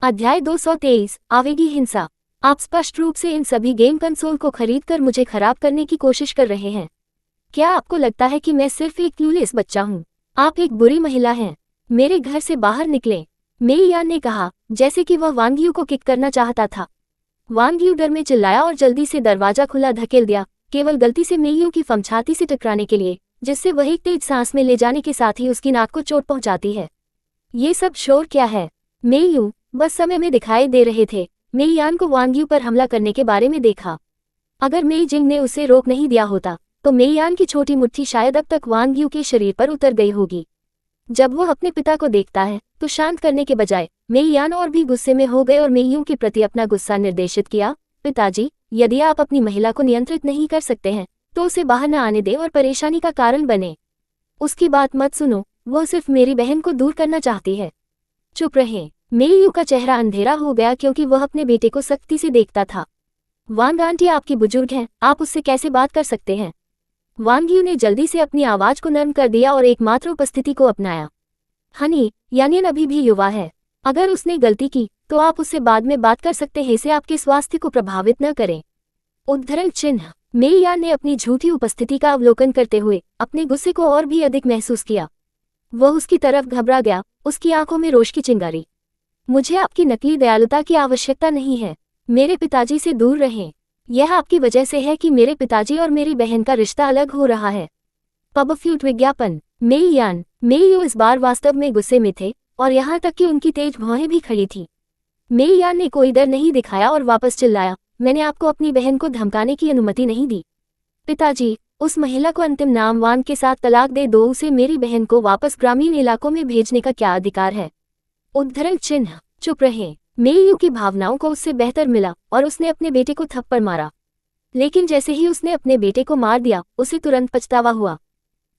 अध्याय 223 आवेगी हिंसा। आप स्पष्ट रूप से इन सभी गेम कंसोल को खरीदकर मुझे खराब करने की कोशिश कर रहे हैं। क्या आपको लगता है कि मैं सिर्फ एक क्लूलेस बच्चा हूँ? आप एक बुरी महिला हैं। मेरे घर से बाहर निकलें, मेई यान ने कहा, जैसे कि वह वांग यू को किक करना चाहता था। वांग यू डर में चिल्लाया और जल्दी से दरवाजा खुला धकेल दिया, केवल गलती से मेई यू की फमछाती से टकराने के लिए, जिससे वह एक तेज सांस में ले जाने के साथ ही उसकी नाक को चोट पहुंचाती है। ये सब शोर क्या है? मेई यू बस समय में दिखाई दे रहे थे। मेई यान को वांग यू पर हमला करने के बारे में देखा। अगर मेई जिंग ने उसे रोक नहीं दिया होता तो मेई यान की छोटी मुट्ठी शायद अब तक वांग यू के शरीर पर उतर गई होगी। जब वह अपने पिता को देखता है तो शांत करने के बजाय मेई यान और भी गुस्से में हो गए और मेई यू के प्रति अपना गुस्सा निर्देशित किया। पिताजी, यदि आप अपनी महिला को नियंत्रित नहीं कर सकते हैं तो उसे बाहर न आने दें और परेशानी का कारण बने। उसकी बात मत सुनो, वह सिर्फ मेरी बहन को दूर करना चाहती है। चुप रहें। मेई यू का चेहरा अंधेरा हो गया क्योंकि वह अपने बेटे को सख्ती से देखता था। वांग आंटी आपकी बुजुर्ग हैं, आप उससे कैसे बात कर सकते हैं? वांग यू ने जल्दी से अपनी आवाज को नरम कर दिया और एकमात्र उपस्थिति को अपनाया। हनी, यानियन अभी भी युवा है। अगर उसने गलती की तो आप उससे बाद में बात कर सकते हैं, इसे आपके स्वास्थ्य को प्रभावित न करें। उद्धरण चिन्ह। मेई यान ने अपनी झूठी उपस्थिति का अवलोकन करते हुए अपने गुस्से को और भी अधिक महसूस किया। वह उसकी तरफ घबरा गया, उसकी आंखों में रोष की चिंगारी। मुझे आपकी नकली दयालुता की आवश्यकता नहीं है। मेरे पिताजी से दूर रहें। यह आपकी वजह से है कि मेरे पिताजी और मेरी बहन का रिश्ता अलग हो रहा है। पबफ्यूट विज्ञापन। मेई यान, मेई यू इस बार वास्तव में गुस्से में थे और यहाँ तक कि उनकी तेज भौहें भी खड़ी थी। मेई यान ने कोई डर नहीं दिखाया और वापस चिल्लाया, मैंने आपको अपनी बहन को धमकाने की अनुमति नहीं दी। पिताजी, उस महिला को अंतिम नाम वांग के साथ तलाक दे दो, उसे मेरी बहन को वापस ग्रामीण इलाकों में भेजने का क्या अधिकार है? उद्धरण चिन्ह। चुप रहें। मेई यू की भावनाओं को उससे बेहतर मिला और उसने अपने बेटे को थप्पड़ मारा। लेकिन जैसे ही उसने अपने बेटे को मार दिया उसे तुरंत पछतावा हुआ।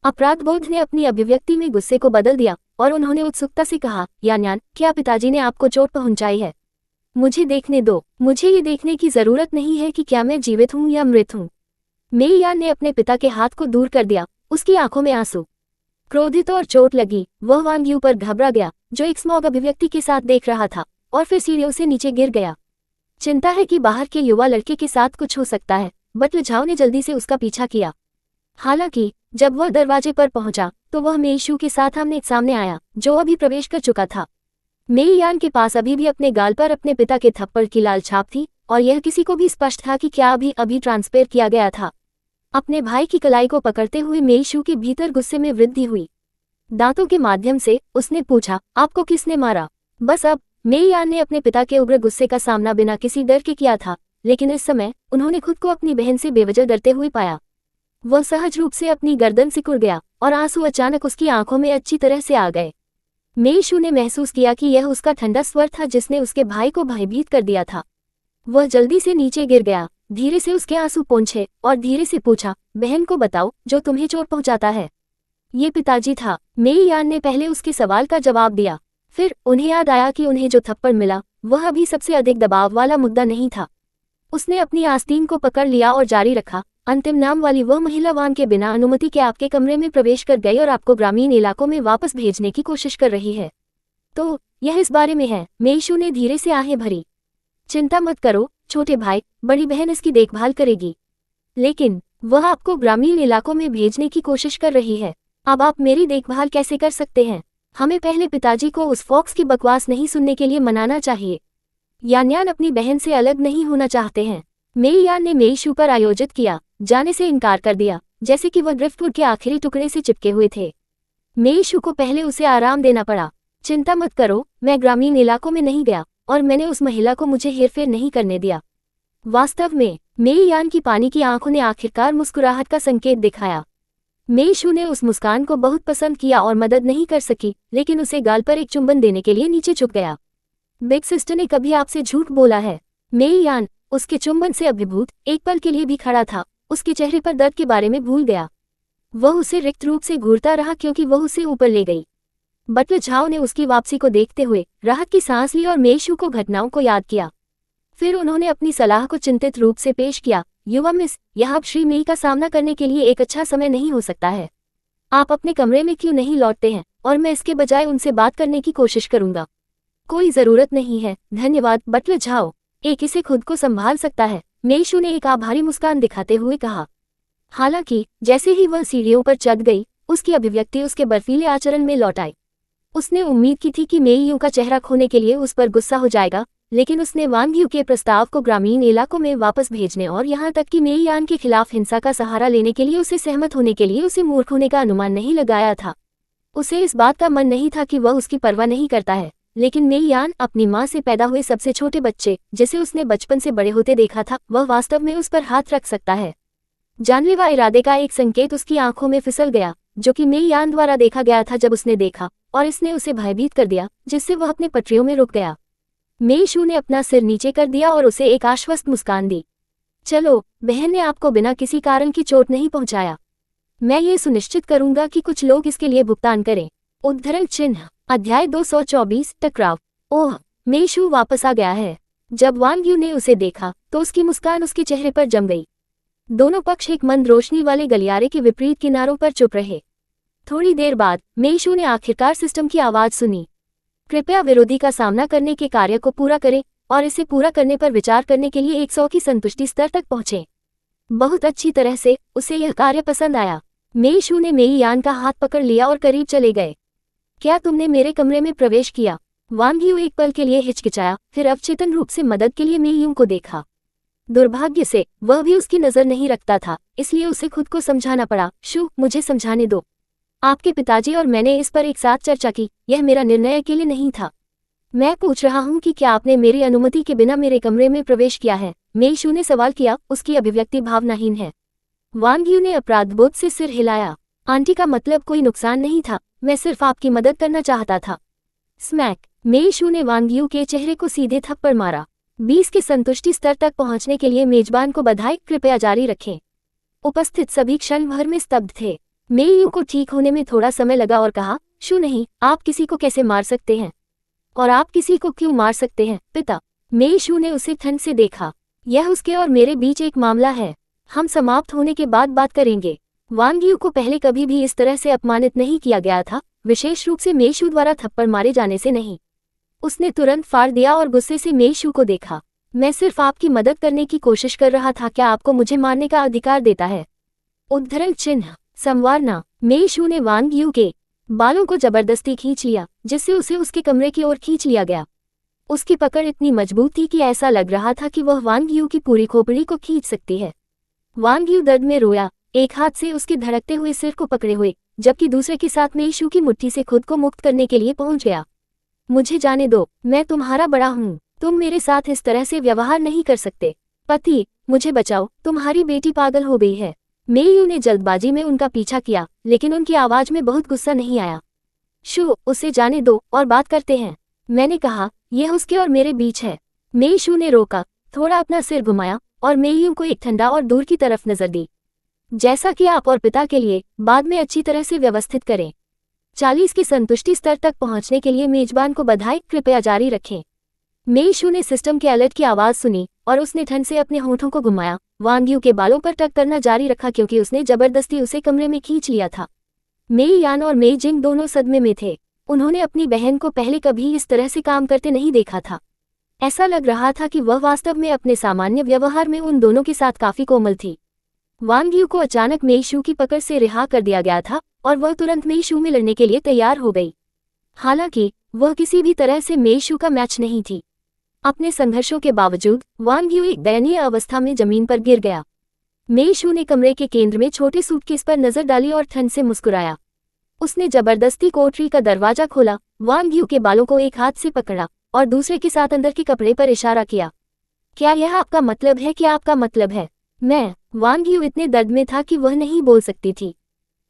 अपराधबोध ने अपनी अभिव्यक्ति में गुस्से को बदल दिया और उन्होंने उत्सुकता से कहा, यान, क्या पिताजी ने आपको चोट पहुंचाई है? मुझे देखने दो। मुझे ये देखने की जरूरत नहीं है कि क्या मैं जीवित हूं या मृत हूं। मेई यान ने अपने पिता के हाथ को दूर कर दिया, उसकी आंखों में आंसू। क्रोधित और चोट लगी, वह वांग यू पर घबरा गया जो एक स्मॉग अभिव्यक्ति के साथ देख रहा था और फिर सीढ़ियों से नीचे गिर गया। चिंता है कि बाहर के युवा लड़के के साथ कुछ हो सकता है, बट लुझाओ ने जल्दी से उसका पीछा किया। हालांकि जब वह दरवाजे पर पहुंचा तो वह मेई शू के साथ आमने सामने आया जो अभी प्रवेश कर चुका था। मेई यान के पास अभी भी अपने गाल पर अपने पिता के थप्पड़ की लाल छाप थी और यह किसी को भी स्पष्ट था कि क्या अभी अभी ट्रांसफर किया गया था। अपने भाई की कलाई को पकड़ते हुए मेई शू के भीतर गुस्से में वृद्धि हुई। दांतों के माध्यम से उसने पूछा, आपको किसने मारा? बस अब मेई यान ने अपने पिता के उग्र गुस्से का सामना बिना किसी डर के किया था, लेकिन इस समय उन्होंने खुद को अपनी बहन से बेवजह डरते हुए पाया। वह सहज रूप से अपनी गर्दन सिकुड़ गया और आंसू अचानक उसकी आंखों में अच्छी तरह से आ गए। मेई शू ने महसूस किया कि यह उसका ठंडा स्वर था जिसने उसके भाई को भयभीत कर दिया था। वह जल्दी से नीचे गिर गया, धीरे से उसके आंसू पोंछे और धीरे से पूछा, बहन को बताओ जो तुम्हें चोट पहुंचाता है। ये पिताजी था। मेई यान ने पहले उसके सवाल का जवाब दिया, फिर उन्हें याद आया कि उन्हें जो थप्पड़ मिला वह अभी सबसे अधिक दबाव वाला मुद्दा नहीं था। उसने अपनी आस्तीन को पकड़ लिया और जारी रखा, अंतिम नाम वाली वह महिला वांग के बिना अनुमति के आपके कमरे में प्रवेश कर गई और आपको ग्रामीण इलाकों में वापस भेजने की कोशिश कर रही है। तो यह इस बारे में है। मेई शू ने धीरे से आहें भरी। चिंता मत करो छोटे भाई, बड़ी बहन इसकी देखभाल करेगी। लेकिन वह आपको ग्रामीण इलाकों में भेजने की कोशिश कर रही है। अब आप मेरी देखभाल कैसे कर सकते हैं? हमें पहले पिताजी को उस फॉक्स की बकवास नहीं सुनने के लिए मनाना चाहिए। यान अपनी बहन से अलग नहीं होना चाहते हैं। मेई यान ने मेई शू पर आयोजित किया जाने से इनकार कर दिया, जैसे कि वह ड्रिफ्टवुड के आखिरी टुकड़े से चिपके हुए थे। मेई शू को पहले उसे आराम देना पड़ा। चिंता मत करो, मैं ग्रामीण इलाकों में नहीं गया और मैंने उस महिला को मुझे हेरफेर नहीं करने दिया। वास्तव में मेई यान की पानी की आंखों ने आखिरकार मुस्कुराहट का संकेत दिखाया। मेई शू ने उस मुस्कान को बहुत पसंद किया और मदद नहीं कर सकी, लेकिन उसे गाल पर एक चुंबन देने के लिए नीचे झुक गया। बिग सिस्टर ने कभी आपसे झूठ बोला है? मेई यान उसके चुंबन से अभिभूत एक पल के लिए भी खड़ा था, उसके चेहरे पर दर्द के बारे में भूल गया। वह उसे रिक्त रूप से घूरता रहा क्योंकि वह उसे ऊपर ले गई। बटलर झाओ ने उसकी वापसी को देखते हुए राहत की सांस ली और मेई शू को घटनाओं को याद किया। फिर उन्होंने अपनी सलाह को चिंतित रूप से पेश किया, युवा मिस, यह अब श्री मेई का सामना करने के लिए एक अच्छा समय नहीं हो सकता है। आप अपने कमरे में क्यों नहीं लौटते हैं और मैं इसके बजाय उनसे बात करने की कोशिश करूंगा। कोई जरूरत नहीं है, धन्यवाद बटलर झाओ। एक इसे खुद को संभाल सकता है, मेइशू ने एक आभारी मुस्कान दिखाते हुए कहा। हालांकि जैसे ही वह सीढ़ियों पर चढ़ गई, उसकी अभिव्यक्ति उसके बर्फीले आचरण में लौट आई। उसने उम्मीद की थी कि मेइयू का चेहरा खोने के लिए उस पर गुस्सा हो जाएगा, लेकिन उसने वांग यू के प्रस्ताव को ग्रामीण इलाकों में वापस भेजने और यहाँ तक कि मेई यान के खिलाफ हिंसा का सहारा लेने के लिए उसे सहमत होने के लिए उसे मूर्ख होने का अनुमान नहीं लगाया था। उसे इस बात का मन नहीं था कि वह उसकी परवाह नहीं करता है, लेकिन मेई यान अपनी माँ से पैदा हुए सबसे छोटे बच्चे, जिसे उसने बचपन से बड़े होते देखा था, वह वास्तव में उस पर हाथ रख सकता है। जानलेवा इरादे का एक संकेत उसकी आंखों में फिसल गया, जो कि मेई यान द्वारा देखा गया था जब उसने देखा, और इसने उसे भयभीत कर दिया, जिससे वह अपने पटरियों में रुक गया। मेइशू ने अपना सिर नीचे कर दिया और उसे एक आश्वस्त मुस्कान दी। चलो, बहन ने आपको बिना किसी कारण की चोट नहीं पहुंचाया। मैं ये सुनिश्चित करूंगा कि कुछ लोग इसके लिए भुगतान करें। उद्धरण चिन्ह अध्याय 224 टकराव। ओह, मेइशू वापस आ गया है। जब वांग यू ने उसे देखा तो उसकी मुस्कान उसके चेहरे पर जम गई। दोनों पक्ष एक मंद रोशनी वाले गलियारे के विपरीत किनारों पर चुप रहे। थोड़ी देर बाद मेइशू ने आखिरकार सिस्टम की आवाज सुनी। कृपया विरोधी का सामना करने के कार्य को पूरा करें और इसे पूरा करने पर विचार करने के लिए 100 की संतुष्टि स्तर तक पहुंचें। बहुत अच्छी तरह से उसे यह कार्य पसंद आया। मेइशू ने मेई यान का हाथ पकड़ लिया और करीब चले गए। क्या तुमने मेरे कमरे में प्रवेश किया? वांग यू एक पल के लिए हिचकिचाया, फिर अवचेतन रूप से मदद के लिए मेई यू को देखा। दुर्भाग्य से वह भी उसकी नजर नहीं रखता था, इसलिए उसे खुद को समझाना पड़ा। शू, मुझे समझाने दो। आपके पिताजी और मैंने इस पर एक साथ चर्चा की, यह मेरा निर्णय के लिए नहीं था। मैं पूछ रहा हूँ कि क्या आपने मेरी अनुमति के बिना मेरे कमरे में प्रवेश किया है? मेइशू ने सवाल किया, उसकी अभिव्यक्ति भावनाहीन है। वांग यू ने अपराधबोध से सिर हिलाया। आंटी का मतलब कोई नुकसान नहीं था, मैं सिर्फ आपकी मदद करना चाहता था। स्मैक। मेइशू ने वांग यू के चेहरे को सीधे थप्पड़ मारा। 20 के संतुष्टि स्तर तक पहुंचने के लिए मेजबान को बधाई, कृपया जारी रखें। उपस्थित सभी क्षण भर में स्तब्ध थे। मेइयू को ठीक होने में थोड़ा समय लगा और कहा, शू नहीं, आप किसी को कैसे मार सकते हैं? और आप किसी को क्यों मार सकते हैं, पिता? मेइशू ने उसे ठंड से देखा। यह उसके और मेरे बीच एक मामला है। हम समाप्त होने के बाद बात करेंगे। वांग यू को पहले कभी भी इस तरह से अपमानित नहीं किया गया था, विशेष रूप से मेइशू द्वारा थप्पड़ मारे जाने से नहीं। उसने तुरंत फाड़ दिया और गुस्से से मेइशू को देखा। मैं सिर्फ आपकी मदद करने की कोशिश कर रहा था, क्या आपको मुझे मारने का अधिकार देता है? उद्धरण चिन्ह संवारना। मेइशू ने वांग यू के बालों को जबरदस्ती खींच लिया, जिससे उसे उसके कमरे की ओर खींच लिया गया। उसकी पकड़ इतनी मजबूत थी कि ऐसा लग रहा था कि वह वांग यू की पूरी खोपड़ी को खींच सकती है। वांग यू दर्द में रोया, एक हाथ से उसके धड़कते हुए सिर को पकड़े हुए, जबकि दूसरे के साथ मेइशू की मुट्ठी से खुद को मुक्त करने के लिए पहुंच गया। मुझे जाने दो, मैं तुम्हारा बड़ा हूँ, तुम मेरे साथ इस तरह से व्यवहार नहीं कर सकते। पति, मुझे बचाओ, तुम्हारी बेटी पागल हो गई है। मेइयू ने जल्दबाजी में उनका पीछा किया, लेकिन उनकी आवाज में बहुत गुस्सा नहीं आया। शू, उसे जाने दो और बात करते हैं। मैंने कहा, यह उसके और मेरे बीच है। मेइशू ने रोका, थोड़ा अपना सिर घुमाया और मेइयू को एक ठंडा और दूर की तरफ नजर दी। जैसा कि आप और पिता के लिए बाद में अच्छी तरह से व्यवस्थित करें। 40 के संतुष्टि स्तर तक पहुंचने के लिए मेजबान को बधाई, कृपया जारी रखें। मेइशू ने सिस्टम के अलर्ट की आवाज सुनी और उसने ठंड से अपने होठों को घुमाया। वांग यू के बालों पर टक करना जारी रखा क्योंकि उसने जबरदस्ती उसे कमरे में खींच लिया था। मेई यान और मेई जिंग दोनों सदमे में थे। उन्होंने अपनी बहन को पहले कभी इस तरह से काम करते नहीं देखा था। ऐसा लग रहा था कि वह वास्तव में अपने सामान्य व्यवहार में उन दोनों के साथ काफी कोमल थी। वांग यू को अचानक मेइशू की पकड़ से रिहा कर दिया गया था और वह तुरंत मेइशू में लड़ने के लिए तैयार हो गई। हालांकि वह किसी भी तरह से मेइशू का मैच नहीं थी। अपने संघर्षों के बावजूद वांग यू एक दयनीय अवस्था में जमीन पर गिर गया। मेइशू ने कमरे के केंद्र में छोटे सूटकेस पर नजर डाली और ठंड से मुस्कुराया। उसने जबरदस्ती कोठरी का दरवाजा खोला, वांग यू के बालों को एक हाथ से पकड़ा और दूसरे के साथ अंदर के कपड़े पर इशारा किया। क्या यह आपका मतलब है? क्या आपका मतलब है? मैं। वांग यू इतने दर्द में था कि वह नहीं बोल सकती थी।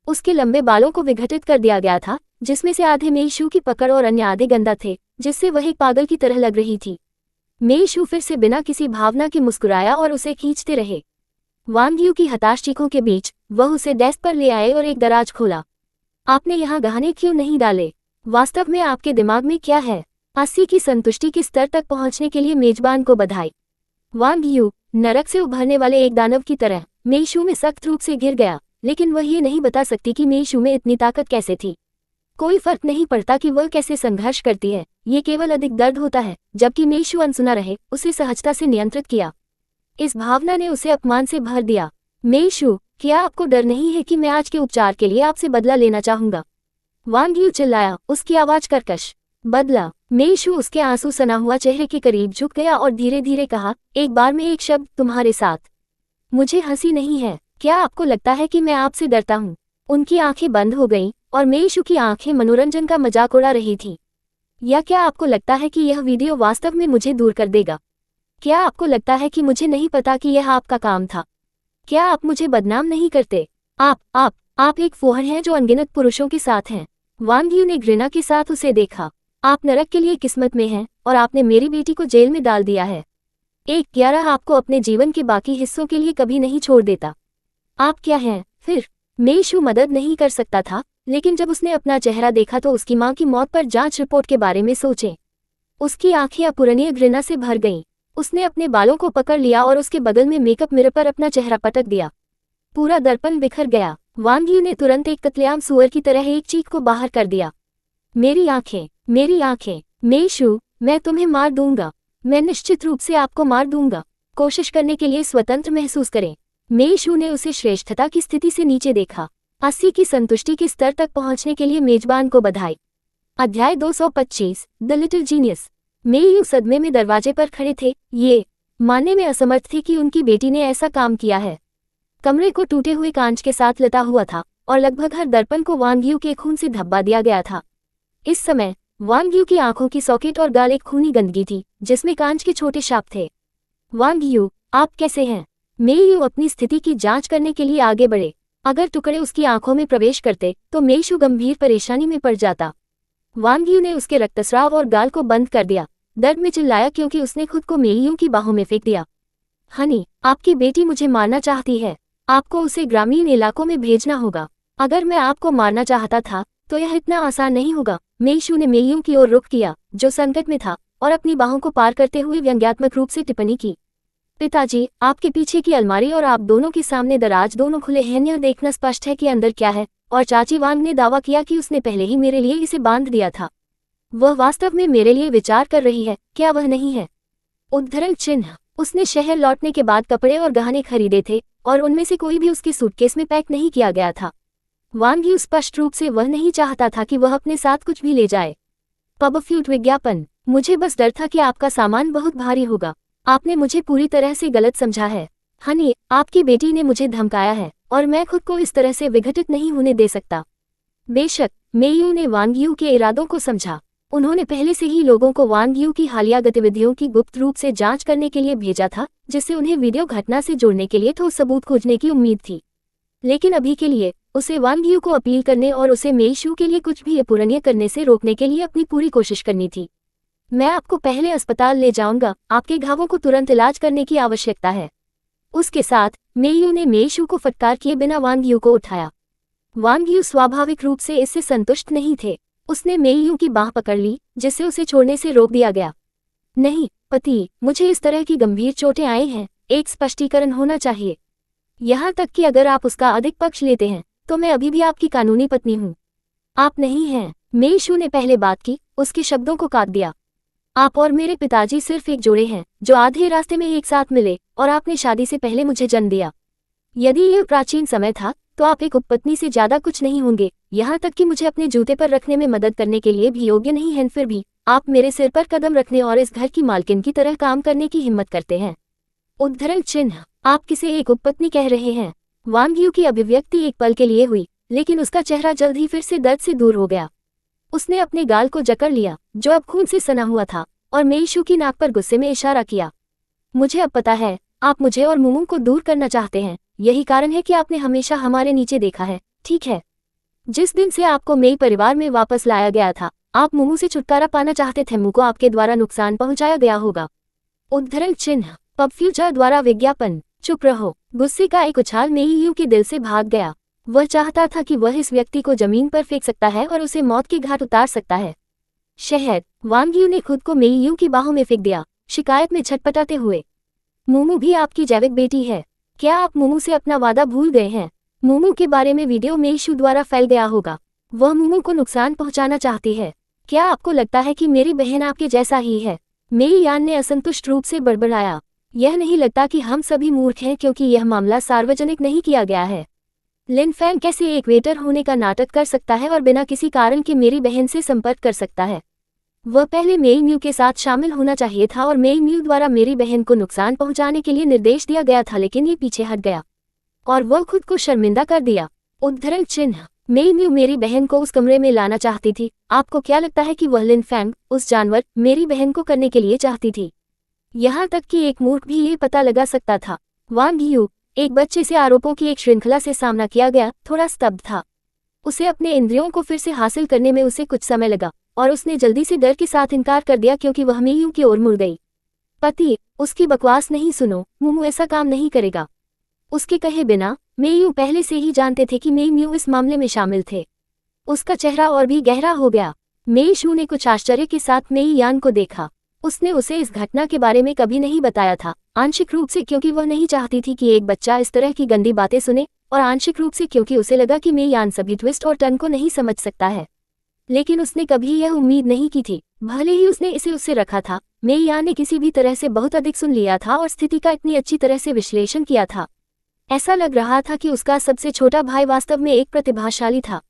उसके लंबे बालों को विघटित कर दिया गया था, जिसमें से आधे मेइशू की पकड़ और अन्य आधे गंदा थे, जिससे वह एक पागल की तरह लग रही थी। मेइशू फिर से बिना किसी भावना के मुस्कुराया और उसे खींचते रहे। वांग यू की हताश चीखों के बीच वह उसे डेस्क पर ले आए और एक दराज खोला। आपने यहाँ गहने क्यों नहीं डाले? वास्तव में आपके दिमाग में क्या है? 80 की संतुष्टि के स्तर तक पहुंचने के लिए मेजबान को बधाई। वांग यू नरक से उभरने वाले एक दानव की तरह मेइशू में सख्त रूप से गिर गया, लेकिन वह ये नहीं बता सकती कि मेइशू में इतनी ताकत कैसे थी। कोई फर्क नहीं पड़ता कि वह कैसे संघर्ष करती है, ये केवल अधिक दर्द होता है। जबकि मेइशू अनसुना रहे, उसे सहजता से नियंत्रित किया। इस भावना ने उसे अपमान से भर दिया। मेइशू, क्या आपको डर नहीं है कि मैं आज के उपचार के लिए आपसे बदला लेना चाहूंगा? वांग यू चिल्लाया, उसकी आवाज कर्कश। बदला? मेइशू उसके आंसू सना हुआ चेहरे के करीब झुक गया और धीरे धीरे कहा, एक बार में एक शब्द, तुम्हारे साथ। मुझे हंसी नहीं है। क्या आपको लगता है कि मैं आपसे डरता हूँ? उनकी आंखें बंद हो गईं और मेइशू की आंखें मनोरंजन का मजाक उड़ा रही थीं। या क्या आपको लगता है कि यह वीडियो वास्तव में मुझे दूर कर देगा? क्या आपको लगता है कि मुझे नहीं पता कि यह आपका काम था? क्या आप मुझे बदनाम नहीं करते? आप एक फौहर हैं जो अनगिनत पुरुषों के साथ हैं। वांग यू ने घृणा के साथ उसे देखा। आप नरक के लिए किस्मत में हैं और आपने मेरी बेटी को जेल में डाल दिया है। 11 आपको अपने जीवन के बाकी हिस्सों के लिए कभी नहीं छोड़ देता। आप क्या हैं फिर? मेइशू मदद नहीं कर सकता था, लेकिन जब उसने अपना चेहरा देखा तो उसकी मां की मौत पर जांच रिपोर्ट के बारे में सोचे। उसकी आंखें अपूरणीय घृणा से भर गईं। उसने अपने बालों को पकड़ लिया और उसके बगल में मेकअप मिरर पर अपना चेहरा पटक दिया। पूरा दर्पण बिखर गया। वांग यू ने तुरंत एक कत्लेआम सूअर की तरह एक चीख को बाहर कर दिया। मेरी आंखें, मेरी आंखें! मेइशू, मैं तुम्हें मार दूंगा। मैं निश्चित रूप से आपको मार दूंगा। कोशिश करने के लिए स्वतंत्र महसूस करें। मेइशू ने उसे श्रेष्ठता की स्थिति से नीचे देखा। 80 की संतुष्टि के स्तर तक पहुंचने के लिए मेजबान को बधाई। अध्याय 225, द लिटिल जीनियस। मेइयू सदमे में दरवाजे पर खड़े थे, ये मानने में असमर्थ थे कि उनकी बेटी ने ऐसा काम किया है। कमरे को टूटे हुए कांच के साथ लता हुआ था और लगभग हर दर्पण को वांग यू के खून से धब्बा दिया गया था। इस समय वांग यू की आंखों की सॉकेट और गाल एक खूनी गंदगी थी, जिसमें कांच के छोटे शाप थे। वांग यू, आप कैसे हैं? मेइयू अपनी स्थिति की जांच करने के लिए आगे बढ़े। अगर टुकड़े उसकी आंखों में प्रवेश करते तो मेइशू गंभीर परेशानी में पड़ जाता। वांग यू ने उसके रक्तस्राव और गाल को बंद कर दिया। दर्द में चिल्लाया क्योंकि उसने खुद को मेइयू की बाहों में फेंक दिया। हनी, आपकी बेटी मुझे मारना चाहती है। आपको उसे ग्रामीण इलाकों में भेजना होगा। अगर मैं आपको मारना चाहता था तो यह इतना आसान नहीं होगा। मेइशू ने मेइयू की ओर रुख किया, जो संकट में था, और अपनी बाहों को पार करते हुए व्यंग्यात्मक रूप से टिप्पणी की। पिताजी, आपके पीछे की अलमारी और आप दोनों के सामने दराज दोनों खुले हैं, यह देखना स्पष्ट है कि अंदर क्या है। और चाची वांग ने दावा किया कि उसने पहले ही मेरे लिए इसे बांध दिया था। वह वास्तव में मेरे लिए विचार कर रही है, क्या वह नहीं है? उद्धरण चिन्ह। उसने शहर लौटने के बाद कपड़े और गहने खरीदे थे और उनमें से कोई भी उसके सूटकेस में पैक नहीं किया गया था। वांग यू स्पष्ट रूप से वह नहीं चाहता था कि वह अपने साथ कुछ भी ले जाए। पबफ्यूट विज्ञापन। मुझे बस डर था कि आपका सामान बहुत भारी होगा। आपने मुझे पूरी तरह से गलत समझा है। हनी, आपकी बेटी ने मुझे धमकाया है और मैं खुद को इस तरह से विघटित नहीं होने दे सकता। बेशक, मेइयू ने वांग यू के इरादों को समझा। उन्होंने पहले से ही लोगों को वांग यू की हालिया गतिविधियों की गुप्त रूप से जांच करने के लिए भेजा था, जिससे उन्हें वीडियो घटना से जोड़ने के लिए ठोस सबूत खोजने की उम्मीद थी। लेकिन अभी के लिए उसे वांग यू को अपील करने और उसे मेइशू के लिए कुछ भी अपूरणीय करने से रोकने के लिए अपनी पूरी कोशिश करनी थी। मैं आपको पहले अस्पताल ले जाऊंगा, आपके घावों को तुरंत इलाज करने की आवश्यकता है। उसके साथ मेइयू ने मेइशू को फटकार किए बिना वांग यू को उठाया। वांग यू स्वाभाविक रूप से इससे संतुष्ट नहीं थे। उसने मेइयू की बाह पकड़ ली, जिससे उसे छोड़ने से रोक दिया गया। नहीं पति, मुझे इस तरह की गंभीर चोटें आई हैं, एक स्पष्टीकरण होना चाहिए। यहाँ तक कि अगर आप उसका अधिक पक्ष लेते हैं तो मैं अभी भी आपकी कानूनी पत्नी हूँ। आप नहीं हैं। मेइशू ने पहले बात की, उसके शब्दों को काट दिया। आप और मेरे पिताजी सिर्फ एक जोड़े हैं जो आधे रास्ते में एक साथ मिले, और आपने शादी से पहले मुझे जन्म दिया। यदि यह प्राचीन समय था तो आप एक उपपत्नी से ज्यादा कुछ नहीं होंगे, यहाँ तक कि मुझे अपने जूते पर रखने में मदद करने के लिए भी योग्य नहीं हैं। फिर भी आप मेरे सिर पर कदम रखने और इस घर की मालकिन की तरह काम करने की हिम्मत करते हैं। उद्धरण चिन्ह। आप किसे एक उपपत्नी कह रहे हैं? वांग यू की अभिव्यक्ति एक पल के लिए हुई, लेकिन उसका चेहरा जल्द ही फिर से दर्द से दूर हो गया। उसने अपने गाल को जकड़ लिया, जो अब खून से सना हुआ था, और मेइशू की नाक पर गुस्से में इशारा किया। मुझे अब पता है, आप मुझे और मुमू को दूर करना चाहते हैं। यही कारण है कि आपने हमेशा हमारे नीचे देखा है, ठीक है? जिस दिन से आपको मेई परिवार में वापस लाया गया था, आप मुमू से छुटकारा पाना चाहते थे। मुमू को आपके द्वारा नुकसान पहुंचाया गया होगा। उद्धरण चिन्ह। पबफ्यूचर द्वारा विज्ञापन। चुप रहो। गुस्से का एक उछाल मेइयू के दिल से भाग गया। वह चाहता था कि वह इस व्यक्ति को जमीन पर फेंक सकता है और उसे मौत के घाट उतार सकता है। शहद। वांग यू ने खुद को मेइयू की बाहों में फेंक दिया, शिकायत में छटपटाते हुए। मुमू भी आपकी जैविक बेटी है। क्या आप मुमू से अपना वादा भूल गए हैं? मुमू के बारे में वीडियो मेइशू द्वारा फैल गया होगा। वह मुमू को नुकसान पहुंचाना चाहती है। क्या आपको लगता है कि मेरी बहन आपके जैसा ही है? मेई यान ने असंतुष्ट रूप से बड़बड़ाया। यह नहीं लगता कि हम सभी मूर्ख हैं क्योंकि यह मामला सार्वजनिक नहीं किया गया है। लिन फैंग कैसे एक वेटर होने का नाटक कर सकता है और बिना किसी कारण के मेरी बहन से संपर्क कर सकता है? वह पहले मेई म्यू के साथ शामिल होना चाहिए था और मेई म्यू द्वारा मेरी बहन को नुकसान पहुंचाने के लिए निर्देश दिया गया था, लेकिन ये पीछे हट गया और वह खुद को शर्मिंदा कर दिया। उद्धरण चिन्ह। मेई म्यू मेरी बहन को उस कमरे में लाना चाहती थी। आपको क्या लगता है कि वह लिन फैंग, उस जानवर, मेरी बहन को करने के लिए चाहती थी? यहाँ तक कि एक मूर्ख भी ये पता लगा सकता था। वांग यू, एक बच्चे से आरोपों की एक श्रृंखला से सामना किया गया, थोड़ा स्तब्ध था। उसे अपने इंद्रियों को फिर से हासिल करने में उसे कुछ समय लगा और उसने जल्दी से डर के साथ इनकार कर दिया क्योंकि वह मेयू की ओर मुड़ गई। पति, उसकी बकवास नहीं सुनो, मुमू ऐसा काम नहीं करेगा। उसके कहे बिना मेयू पहले से ही जानते थे कि मेयू इस मामले में शामिल थे। उसका चेहरा और भी गहरा हो गया। मेई शू ने कुछ आश्चर्य के साथ मेई यान को देखा। उसने उसे इस घटना के बारे में कभी नहीं बताया था, आंशिक रूप से क्योंकि वह नहीं चाहती थी कि एक बच्चा इस तरह की गंदी बातें सुने और आंशिक रूप से क्योंकि उसे लगा कि मेई यान सभी ट्विस्ट और टर्न को नहीं समझ सकता है। लेकिन उसने कभी यह उम्मीद नहीं की थी, भले ही उसने इसे उससे रखा था। मेई यान ने किसी भी तरह से बहुत अधिक सुन लिया था और स्थिति का इतनी अच्छी तरह से विश्लेषण किया था। ऐसा लग रहा था कि उसका सबसे छोटा भाई वास्तव में एक प्रतिभाशाली था।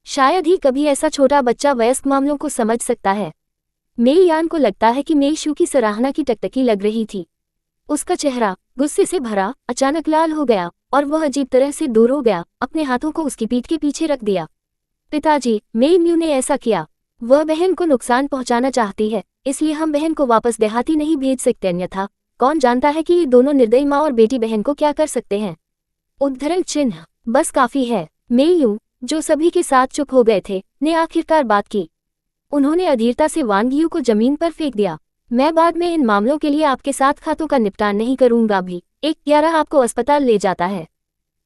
शायद ही कभी ऐसा छोटा बच्चा वयस्क मामलों को समझ सकता है। मेई यान को लगता है कि मेई शू की सराहना की टकटकी लग रही थी। उसका चेहरा गुस्से से भरा, अचानक लाल हो गया और वह अजीब तरह से दूर हो गया, अपने हाथों को उसकी पीठ के पीछे रख दिया। पिताजी, मेई म्यू ने ऐसा किया। वह बहन को नुकसान पहुंचाना चाहती है, इसलिए हम बहन को वापस देहाती नहीं भेज सकते, अन्यथा कौन जानता है कि ये दोनों निर्दयी माँ और बेटी बहन को क्या कर सकते हैं। उद्धरण चिन्ह। बस काफी है। मेयू, जो सभी के साथ चुप हो गए थे, ने आखिरकार बात की। उन्होंने अधीरता से वांग यू को जमीन पर फेंक दिया। मैं बाद में इन मामलों के लिए आपके साथ खातों का निपटान नहीं करूंगा भी। 1-11 आपको अस्पताल ले जाता है।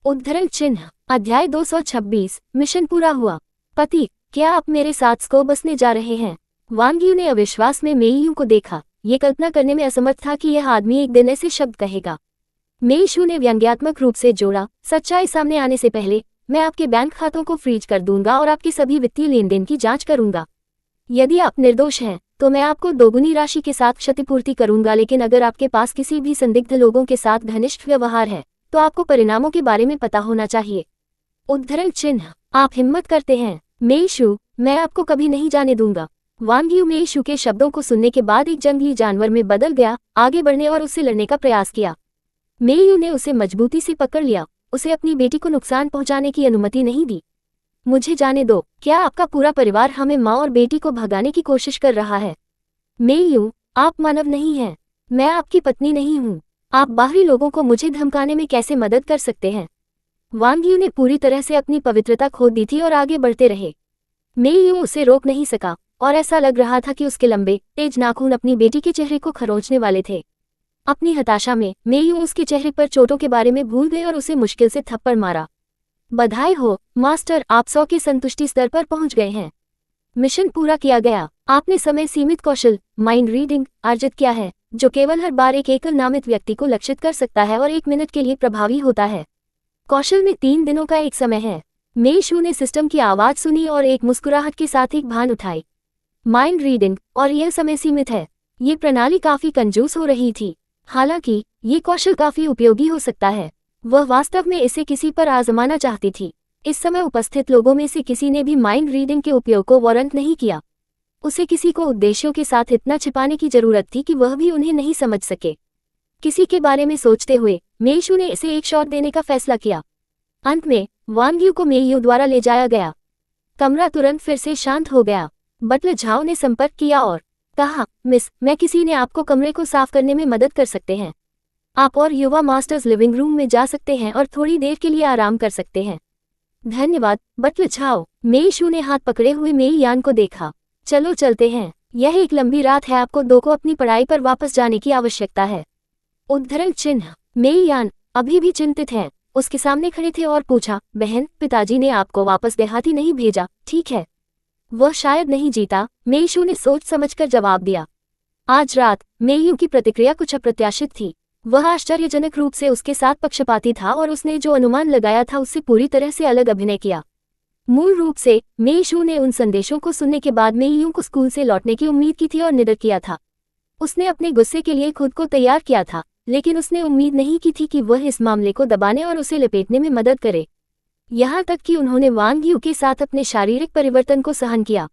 उद्धरण चिन्ह। अध्याय 226। मिशन पूरा हुआ। पति, क्या आप मेरे साथ स्को बसने जा रहे हैं? वांग यू ने अविश्वास में मेई यू को देखा। ये कल्पना करने में असमर्थ था कि यह आदमी एक दिन ऐसे शब्द कहेगा। मेई शू ने व्यंग्यात्मक रूप से जोड़ा, सच्चाई सामने आने से पहले मैं आपके बैंक खातों को फ्रीज कर दूंगा और आपके सभी वित्तीय लेन देन की जांच करूंगा। यदि आप निर्दोष हैं तो मैं आपको दोगुनी राशि के साथ क्षतिपूर्ति करूंगा, लेकिन अगर आपके पास किसी भी संदिग्ध लोगों के साथ घनिष्ठ व्यवहार है तो आपको परिणामों के बारे में पता होना चाहिए। उद्धरण चिन्ह। आप हिम्मत करते हैं मेई शू, मैं आपको कभी नहीं जाने दूंगा। वांग यू मेई शू के शब्दों को सुनने के बाद एक जंगली जानवर में बदल गया, आगे बढ़ने और उससे लड़ने का प्रयास किया। मेई यू ने उसे मजबूती से पकड़ लिया, उसे अपनी बेटी को नुकसान पहुंचाने की अनुमति नहीं दी। मुझे जाने दो। क्या आपका पूरा परिवार हमें माँ और बेटी को भगाने की कोशिश कर रहा है? मेई यू, आप मानव नहीं हैं। मैं आपकी पत्नी नहीं हूँ। आप बाहरी लोगों को मुझे धमकाने में कैसे मदद कर सकते हैं? वांग यू ने पूरी तरह से अपनी पवित्रता खो दी थी और आगे बढ़ते रहे। मेई यू उसे रोक नहीं सका और ऐसा लग रहा था कि उसके लंबे तेज नाखून अपनी बेटी के चेहरे को खरोंचने वाले थे। अपनी हताशा में मेई यू उसके चेहरे पर चोटों के बारे में भूल गए और उसे मुश्किल से थप्पड़ मारा। बधाई हो मास्टर, आप 100 के संतुष्टि स्तर पर पहुंच गए हैं। मिशन पूरा किया गया। आपने समय सीमित कौशल माइंड रीडिंग अर्जित किया है, जो केवल हर बार एक एकल नामित व्यक्ति को लक्षित कर सकता है और 1 मिनट के लिए प्रभावी होता है। कौशल में 3 दिनों का एक समय है। मेई शू ने सिस्टम की आवाज सुनी और एक मुस्कुराहट के साथ एक भान उठाई। माइंड रीडिंग, और यह समय सीमित है। ये प्रणाली काफी कंजूस हो रही थी। हालांकि ये कौशल काफी उपयोगी हो सकता है। वह वास्तव में इसे किसी पर आजमाना चाहती थी। इस समय उपस्थित लोगों में से किसी ने भी माइंड रीडिंग के उपयोग को वारंट नहीं किया। उसे किसी को उद्देश्यों के साथ इतना छिपाने की जरूरत थी कि वह भी उन्हें नहीं समझ सके। किसी के बारे में सोचते हुए मेई शू ने इसे एक शॉट देने का फैसला किया। अंत में वांग यू को मेई यू द्वारा ले जाया गया। कमरा तुरंत फिर से शांत हो गया। बटलर झाओ ने संपर्क किया और कहा, मिस, मैं किसी ने आपको कमरे को साफ करने में मदद कर सकते हैं। आप और युवा मास्टर्स लिविंग रूम में जा सकते हैं और थोड़ी देर के लिए आराम कर सकते हैं। धन्यवाद बटलर झाओ। मेई शू ने हाथ पकड़े हुए मेई यान को देखा। चलो चलते हैं, यह एक लंबी रात है, आपको 2 को अपनी पढ़ाई पर वापस जाने की आवश्यकता है। उद्धरण चिन्ह। मेई यान अभी भी चिंतित है, उसके सामने खड़े थे और पूछा, बहन, पिताजी ने आपको वापस देहाती नहीं भेजा, ठीक है? वह शायद नहीं जीता, मेई शू ने सोच समझकर जवाब दिया। आज रात मेई यू की प्रतिक्रिया कुछ अप्रत्याशित थी। वह आश्चर्यजनक रूप से उसके साथ पक्षपाती था और उसने जो अनुमान लगाया था उससे पूरी तरह से अलग अभिनय किया। मूल रूप से मेई शू ने उन संदेशों को सुनने के बाद मेई यूं को स्कूल से लौटने की उम्मीद की थी और निडर किया था। उसने अपने गुस्से के लिए खुद को तैयार किया था, लेकिन उसने उम्मीद नहीं की थी कि वह इस मामले को दबाने और उसे लपेटने में मदद करे। यहाँ तक कि उन्होंने वांग यू के साथ अपने शारीरिक परिवर्तन को सहन किया।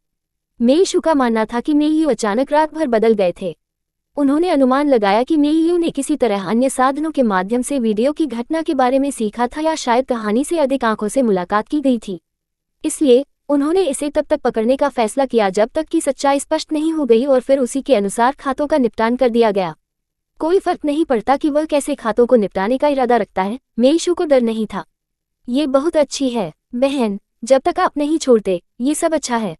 मेई शू का मानना था कि मेई यू अचानक रात भर बदल गए थे। उन्होंने अनुमान लगाया कि मेई यू ने किसी तरह अन्य साधनों के माध्यम से वीडियो की घटना के बारे में सीखा था या शायद कहानी से अधिक आंखों से मुलाकात की गई थी। इसलिए उन्होंने इसे तब तक पकड़ने का फैसला किया जब तक कि सच्चाई स्पष्ट नहीं हो गई और फिर उसी के अनुसार खातों का निपटान कर दिया गया। कोई फर्क नहीं पड़ता कि वह कैसे खातों को निपटाने का इरादा रखता है, मेई शू को डर नहीं था। ये बहुत अच्छी है बहन, जब तक आप नहीं छोड़ते ये सब अच्छा है।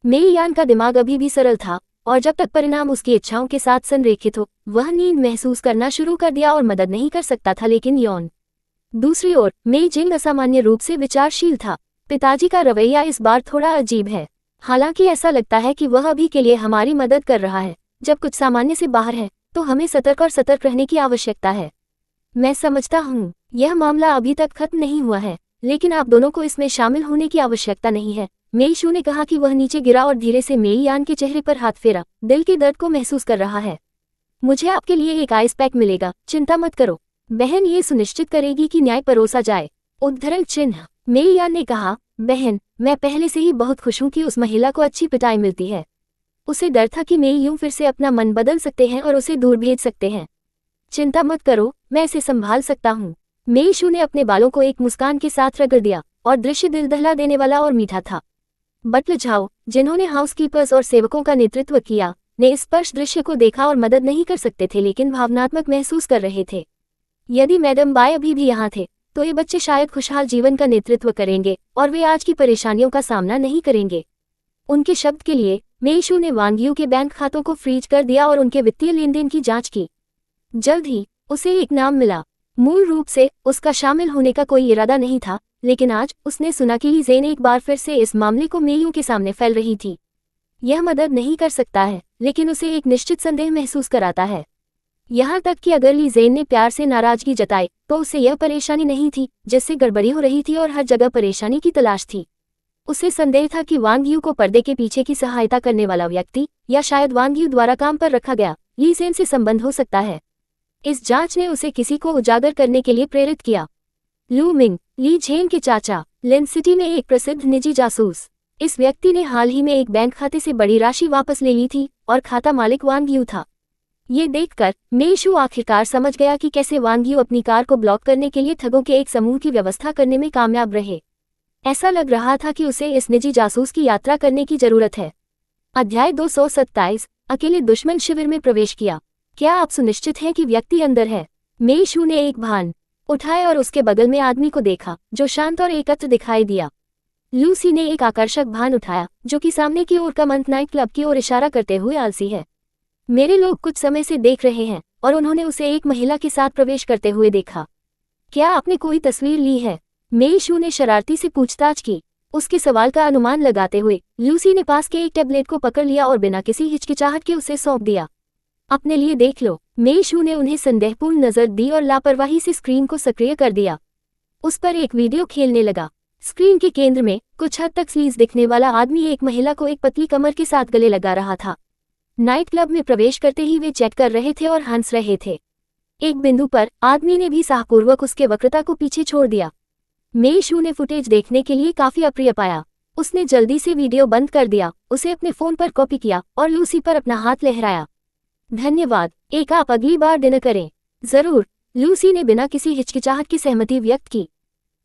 मेई यान का दिमाग अभी भी सरल था और जब तक परिणाम उसकी इच्छाओं के साथ संरेखित हो, वह नींद महसूस करना शुरू कर दिया और मदद नहीं कर सकता था। लेकिन यौन दूसरी ओर मेई जिंग असामान्य रूप से विचारशील था। पिताजी का रवैया इस बार थोड़ा अजीब है। हालांकि ऐसा लगता है कि वह अभी के लिए हमारी मदद कर रहा है। जब कुछ सामान्य से बाहर है तो हमें सतर्क रहने की आवश्यकता है। मैं समझता हूँ यह मामला अभी तक खत्म नहीं हुआ है, लेकिन आप दोनों को इसमें शामिल होने की आवश्यकता नहीं है। मेई शू ने कहा कि वह नीचे गिरा और धीरे से मेई यान के चेहरे पर हाथ फेरा। दिल के दर्द को महसूस कर रहा है। मुझे आपके लिए एक आइस पैक मिलेगा, चिंता मत करो। बहन ये सुनिश्चित करेगी कि न्याय परोसा जाए। उद्धरण चिन्ह। मेई यान ने कहा, बहन मैं पहले से ही बहुत खुश हूं कि उस महिला को अच्छी पिटाई मिलती है। उसे डर था कि मेई यूं फिर से अपना मन बदल सकते हैं और उसे दूर भेज सकते हैं। चिंता मत करो, मैं इसे संभाल सकता हूँ। मेई शू ने अपने बालों को एक मुस्कान के साथ रगड़ दिया और दृश्य दिल दहला देने वाला और मीठा था। बटलर झाओ, जिन्होंने हाउसकीपर्स और सेवकों का नेतृत्व किया, ने इस स्पर्श दृश्य को देखा और मदद नहीं कर सकते थे लेकिन भावनात्मक महसूस कर रहे थे। यदि मैडम बाय अभी भी यहाँ थे तो ये बच्चे शायद खुशहाल जीवन का नेतृत्व करेंगे और वे आज की परेशानियों का सामना नहीं करेंगे। उनके शब्द के लिए मेई शू ने वांग यू के बैंक खातों को फ्रीज कर दिया और उनके वित्तीय लेनदेन की जांच की। जल्द ही उसे एक नाम मिला। मूल रूप से उसका शामिल होने का कोई इरादा नहीं था, लेकिन आज उसने सुना कि ली ज़ेन एक बार फिर से इस मामले को मेई यू के सामने फैल रही थी। यह मदद नहीं कर सकता है, लेकिन उसे एक निश्चित संदेह महसूस कराता है। यहाँ तक कि अगर ली ज़ेन ने प्यार से नाराजगी जताई तो उसे यह परेशानी नहीं थी जिससे गड़बड़ी हो रही थी और हर जगह परेशानी की तलाश थी। उसे संदेह था कि वांग यू को पर्दे के पीछे की सहायता करने वाला व्यक्ति या शायद वांग यू द्वारा काम पर रखा गया ली ज़ेन से संबंध हो सकता है। इस जांच ने उसे किसी को उजागर करने के लिए प्रेरित किया। लू मिंग, ली झेन के चाचा, लिन सिटी में एक प्रसिद्ध निजी जासूस। इस व्यक्ति ने हाल ही में एक बैंक खाते से बड़ी राशि वापस ले ली थी और खाता मालिक वांग यू था। ये देखकर मेई शू आखिरकार समझ गया कि कैसे वांग यू अपनी कार को ब्लॉक करने के लिए ठगों के एक समूह की व्यवस्था करने में कामयाब रहे। ऐसा लग रहा था कि उसे इस निजी जासूस की यात्रा करने की जरूरत है। अध्याय 227, अकेले दुश्मन शिविर में प्रवेश किया। क्या आप सुनिश्चित हैं कि व्यक्ति अंदर है? मेई शू ने एक भान उठाए और उसके बगल में आदमी को देखा जो शांत और एकत्र दिखाई दिया। लूसी ने एक आकर्षक भान उठाया जो कि सामने की ओर का मंथ नाइट क्लब की ओर इशारा करते हुए आलसी है। मेरे लोग कुछ समय से देख रहे हैं और उन्होंने उसे एक महिला के साथ प्रवेश करते हुए देखा। क्या आपने कोई तस्वीर ली है? मेई शू ने शरारती से पूछताछ की। उसके सवाल का अनुमान लगाते हुए लूसी ने पास के एक टैबलेट को पकड़ लिया और बिना किसी हिचकिचाहट के उसे सौंप दिया। अपने लिए देख लो। मेई शू ने उन्हें संदेहपूर्ण नजर दी और लापरवाही से स्क्रीन को सक्रिय कर दिया। उस पर एक वीडियो खेलने लगा। स्क्रीन के केंद्र में कुछ हद तक स्लीज दिखने वाला आदमी एक महिला को एक पतली कमर के साथ गले लगा रहा था। नाइट क्लब में प्रवेश करते ही वे चेक कर रहे थे और हंस रहे थे। एक बिंदु पर आदमी ने भी साहपूर्वक उसके वक्रता को पीछे छोड़ दिया। मेई शू ने फुटेज देखने के लिए काफी अप्रिय पाया। उसने जल्दी से वीडियो बंद कर दिया, उसे अपने फोन पर कॉपी किया और लूसी पर अपना हाथ लहराया। धन्यवाद, एक आप अगली बार डिनर करें। जरूर, लूसी ने बिना किसी हिचकिचाहट की सहमति व्यक्त की।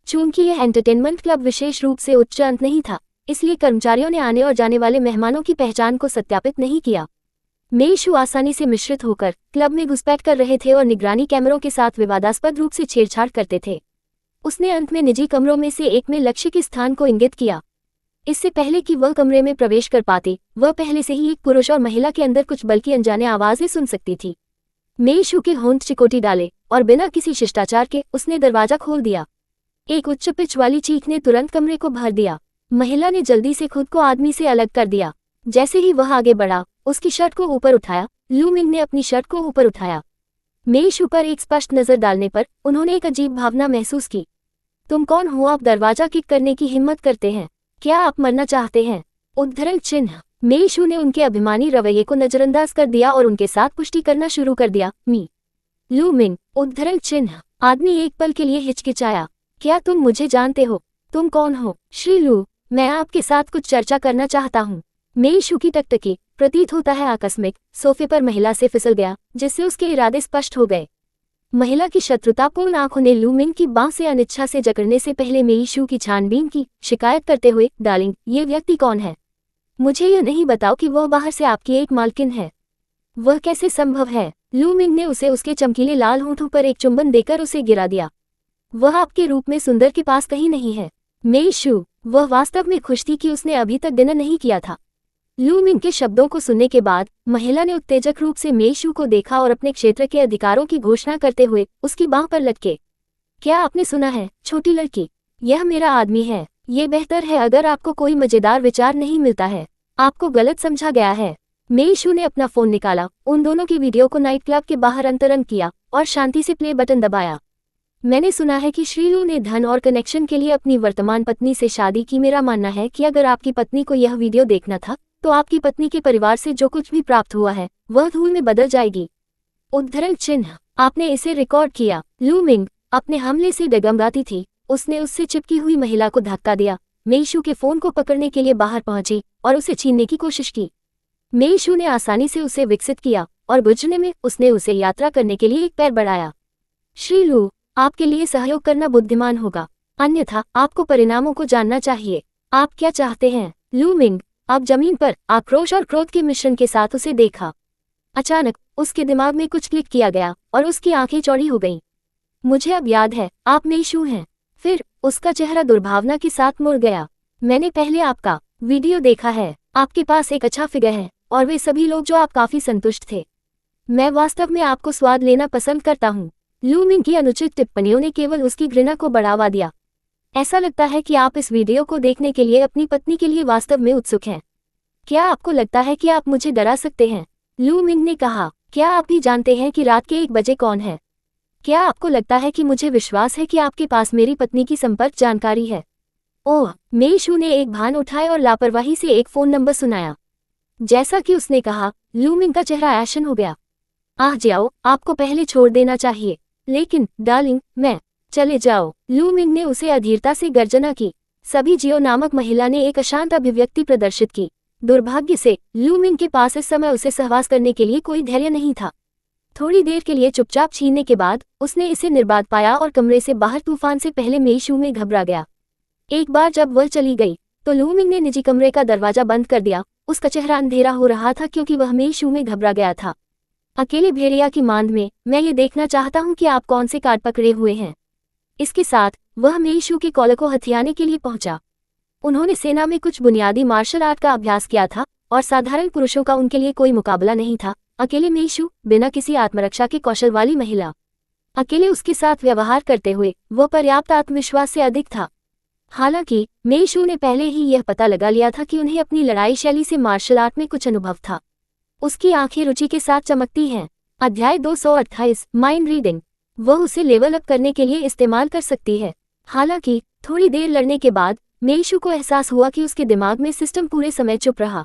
चूंकि यह एंटरटेनमेंट क्लब विशेष रूप से उच्च अंत नहीं था, इसलिए कर्मचारियों ने आने और जाने वाले मेहमानों की पहचान को सत्यापित नहीं किया। मेई शू आसानी से मिश्रित होकर क्लब में घुसपैठ कर रहे थे और निगरानी कैमरों के साथ विवादास्पद रूप से छेड़छाड़ करते थे। उसने अंत में निजी कमरों में से एक में लक्ष्य के स्थान को इंगित किया। इससे पहले कि वह कमरे में प्रवेश कर पाती, वह पहले से ही एक पुरुष और महिला के अंदर कुछ बल्कि अनजाने आवाजें सुन सकती थी। मेई शू के होंठ चिकोटी डाले और बिना किसी शिष्टाचार के उसने दरवाजा खोल दिया। एक उच्च पिच वाली चीख ने तुरंत कमरे को भर दिया। महिला ने जल्दी से खुद को आदमी से अलग कर दिया। जैसे ही वह आगे बढ़ा, उसकी शर्ट को ऊपर उठाया। लू मिंग ने अपनी शर्ट को ऊपर उठाया। मेई शू पर एक स्पष्ट नजर डालने पर उन्होंने एक अजीब भावना महसूस की। तुम कौन हो? आप दरवाजा किक करने की हिम्मत करते हैं? क्या आप मरना चाहते हैं? उद्धरण चिन्ह। मेइशू ने उनके अभिमानी रवैये को नजरअंदाज कर दिया और उनके साथ पुष्टि करना शुरू कर दिया। मी लू मिंग। उद्धरण चिन्ह। आदमी एक पल के लिए हिचकिचाया। क्या तुम मुझे जानते हो? तुम कौन हो? श्री लू, मैं आपके साथ कुछ चर्चा करना चाहता हूँ। मेइशू की टकटकी, प्रतीत होता है आकस्मिक, सोफे पर महिला से फिसल गया, जिससे उसके इरादे स्पष्ट हो गए। महिला की शत्रुतापूर्ण आंखों ने लू मिंग की बांह से अनिच्छा से जकड़ने से पहले मेइशू की छानबीन की, शिकायत करते हुए, डार्लिंग, ये व्यक्ति कौन है? मुझे यह नहीं बताओ कि वह बाहर से आपकी एक मालकिन है। वह कैसे संभव है? लू मिंग ने उसे उसके चमकीले लाल होंठों पर एक चुंबन देकर उसे गिरा दिया। वह आपके रूप में सुंदर के पास कहीं नहीं है। मेइशू, वह वास्तव में खुश थी कि उसने अभी तक डिनर नहीं किया था। लू मिंग के शब्दों को सुनने के बाद महिला ने उत्तेजक रूप से मेइशू को देखा और अपने क्षेत्र के अधिकारों की घोषणा करते हुए उसकी बांह पर लटके। क्या आपने सुना है, छोटी लड़की? यह मेरा आदमी है। ये बेहतर है अगर आपको कोई मजेदार विचार नहीं मिलता है। आपको गलत समझा गया है। मेइशू ने अपना फोन निकाला, उन दोनों की वीडियो को नाइट क्लब के बाहर अंतरंग किया और शांति से प्ले बटन दबाया। मैंने सुना है कि श्री लू ने धन और कनेक्शन के लिए अपनी वर्तमान पत्नी से शादी की। मेरा मानना है कि अगर आपकी पत्नी को यह वीडियो देखना था, तो आपकी पत्नी के परिवार से जो कुछ भी प्राप्त हुआ है वह धूल में बदल जाएगी। उद्धरण चिन्ह। आपने इसे रिकॉर्ड किया। लू मिंग अपने हमले से डगमगाती थी। उसने उससे चिपकी हुई महिला को धक्का दिया, मेइशू के फोन को पकड़ने के लिए बाहर पहुंची और उसे छीनने की कोशिश की। मेइशू ने आसानी से उसे विकसित किया और बुझने में उसने उसे यात्रा करने के लिए एक पैर बढ़ाया। श्री लू, आपके लिए सहयोग करना बुद्धिमान होगा, अन्यथा आपको परिणामों को जानना चाहिए। आप क्या चाहते हैं? लू मिंग अब जमीन पर आक्रोश और क्रोध के मिश्रण के साथ उसे देखा। अचानक उसके दिमाग में कुछ क्लिक किया गया और उसकी आंखें चौड़ी हो गईं। मुझे अब याद है, आप मेइशू हैं। फिर उसका चेहरा दुर्भावना के साथ मुड़ गया। मैंने पहले आपका वीडियो देखा है। आपके पास एक अच्छा फिगर है और वे सभी लोग जो आप काफी संतुष्ट थे। मैं वास्तव में आपको स्वाद लेना पसंद करता हूँ। लू मिंग की अनुचित टिप्पणियों ने केवल उसकी घृणा को बढ़ावा दिया। ऐसा लगता है कि आप इस वीडियो को देखने के लिए अपनी पत्नी के लिए वास्तव में उत्सुक हैं। क्या आपको लगता है कि आप मुझे डरा सकते हैं? लू मिंग ने कहा, क्या आप भी जानते हैं कि रात के 1 बजे कौन है? क्या आपको लगता है कि मुझे विश्वास है कि आपके पास मेरी पत्नी की संपर्क जानकारी है? ओह, मेइशू ने एक भान उठाए और लापरवाही से एक फोन नंबर सुनाया। जैसा कि उसने कहा, लू मिंग का चेहरा ऐशन हो गया। आह जाओ, आपको पहले छोड़ देना चाहिए। लेकिन डार्लिंग, मैं चले जाओ। लू मिंग ने उसे अधीरता से गर्जना की। सभी जियो नामक महिला ने एक अशांत अभिव्यक्ति प्रदर्शित की। दुर्भाग्य से लू मिंग के पास इस समय उसे सहवास करने के लिए कोई धैर्य नहीं था। थोड़ी देर के लिए चुपचाप छीनने के बाद उसने इसे निर्बाध पाया और कमरे से बाहर तूफान से पहले मेइशू में घबरा गया। एक बार जब वह चली गई तो लू मिंग ने निजी कमरे का दरवाजा बंद कर दिया। उसका चेहरा अंधेरा हो रहा था क्योंकि वह मेइशू में घबरा गया था। अकेले भेड़िया की मांद में, मैं ये देखना चाहता हूँ कि आप कौन से कार्ड पकड़े हुए हैं। इसके साथ वह मेइशू के कॉलर को हथियाने के लिए पहुंचा। उन्होंने सेना में कुछ बुनियादी मार्शल आर्ट का अभ्यास किया था और साधारण पुरुषों का उनके लिए कोई मुकाबला नहीं था। अकेले मेइशू, बिना किसी आत्मरक्षा के कौशल वाली महिला, अकेले उसके साथ व्यवहार करते हुए वह पर्याप्त आत्मविश्वास से अधिक था। हालांकि मेइशू ने पहले ही यह पता लगा लिया था कि उन्हें अपनी लड़ाई शैली से मार्शल आर्ट में कुछ अनुभव था। उसकी आंखें रुचि के साथ चमकती हैं। अध्याय 228, माइंड रीडिंग। वह उसे लेवल अप करने के लिए इस्तेमाल कर सकती है। हालांकि थोड़ी देर लड़ने के बाद मेइशू को एहसास हुआ कि उसके दिमाग में सिस्टम पूरे समय चुप रहा।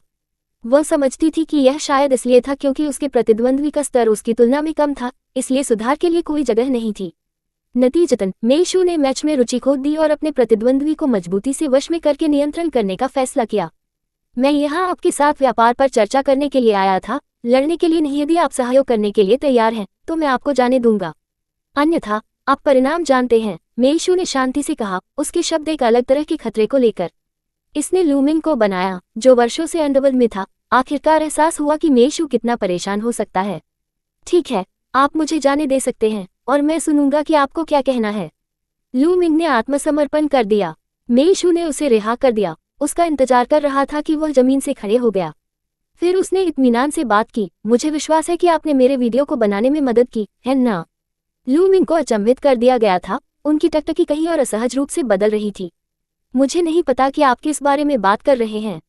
वह समझती थी कि यह शायद इसलिए था क्योंकि उसके प्रतिद्वंद्वी का स्तर उसकी तुलना में कम था, इसलिए सुधार के लिए कोई जगह नहीं थी। नतीजतन मेइशू ने मैच में रुचि खो दी और अपने प्रतिद्वंद्वी को मजबूती से वश में करके नियंत्रण करने का फैसला किया। मैं यहाँ आपके साथ व्यापार पर चर्चा करने के लिए आया था, लड़ने के लिए नहीं। यदि आप सहयोग करने के लिए तैयार हैं तो मैं आपको जाने दूंगा, अन्यथा आप परिणाम जानते हैं, मेइशू ने शांति से कहा, उसके शब्द एक अलग तरह के खतरे को लेकर। इसने लू मिंग को बनाया, जो वर्षों से अंडरवर्ल्ड में था। आखिरकार एहसास हुआ कि मेइशू कितना परेशान हो सकता है। ठीक है, आप मुझे जाने दे सकते हैं और मैं सुनूंगा कि आपको क्या कहना है। लू मिंग ने आत्मसमर्पण कर दिया। मेइशू ने उसे रिहा कर दिया। उसका इंतजार कर रहा था कि वह जमीन से खड़े हो गया। फिर उसने इत्मीनान से बात की, मुझे विश्वास है कि आपने मेरे वीडियो को बनाने में मदद की, है ना? लू मिंग को अचंभित कर दिया गया था। उनकी टकटकी कहीं और असहज रूप से बदल रही थी। मुझे नहीं पता कि आप किस बारे में बात कर रहे हैं।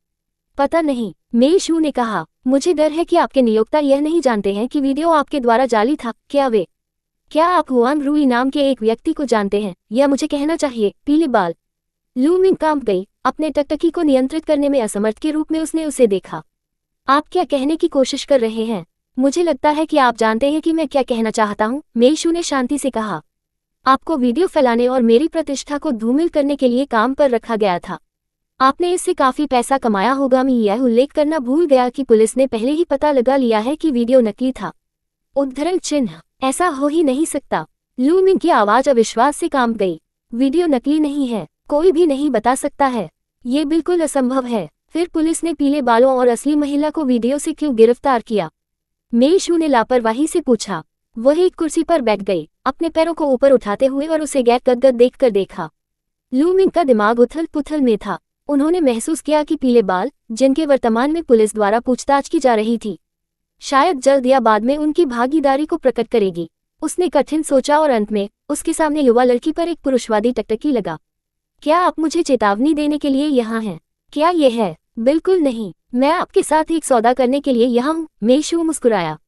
पता नहीं, मेइशू ने कहा। मुझे डर है कि आपके नियोक्ता यह नहीं जानते हैं कि वीडियो आपके द्वारा जाली था। क्या आप हुआन रूई नाम के एक व्यक्ति को जानते हैं, या मुझे कहना चाहिए, पीले बाल? लू मिंग कांप गई। अपने टकटकी को नियंत्रित करने में असमर्थ के रूप में उसने उसे देखा। आप क्या कहने की कोशिश कर रहे हैं? मुझे लगता है कि आप जानते हैं कि मैं क्या कहना चाहता हूँ, मेइशू ने शांति से कहा। आपको वीडियो फैलाने और मेरी प्रतिष्ठा को धूमिल करने के लिए काम पर रखा गया था। आपने इससे काफी पैसा कमाया होगा। मैं यह उल्लेख करना भूल गया कि पुलिस ने पहले ही पता लगा लिया है कि वीडियो नकली था। उद्धरण चिन्ह, ऐसा हो ही नहीं सकता। लू मिंग की आवाज अविश्वास से कांप गई। वीडियो नकली नहीं है, कोई भी नहीं बता सकता है। ये बिल्कुल असंभव है। फिर पुलिस ने पीले बालों और असली महिला को वीडियो से क्यों गिरफ्तार किया? मेइशू ने लापरवाही से पूछा। वह एक कुर्सी पर बैठ गई, अपने पैरों को ऊपर उठाते हुए और उसे गैर गदगद देखकर देखा। लू मिंग का दिमाग उथल पुथल में था। उन्होंने महसूस किया कि पीले बाल, जिनके वर्तमान में पुलिस द्वारा पूछताछ की जा रही थी, शायद जल्द या बाद में उनकी भागीदारी को प्रकट करेगी। उसने कठिन सोचा और अंत में उसके सामने युवा लड़की पर एक पुरुषवादी टकटकी लगा। क्या आप मुझे चेतावनी देने के लिए यहाँ हैं? क्या ये है? बिल्कुल नहीं, मैं आपके साथ एक सौदा करने के लिए यहाँ हूँ। मेइशू मुस्कुराया।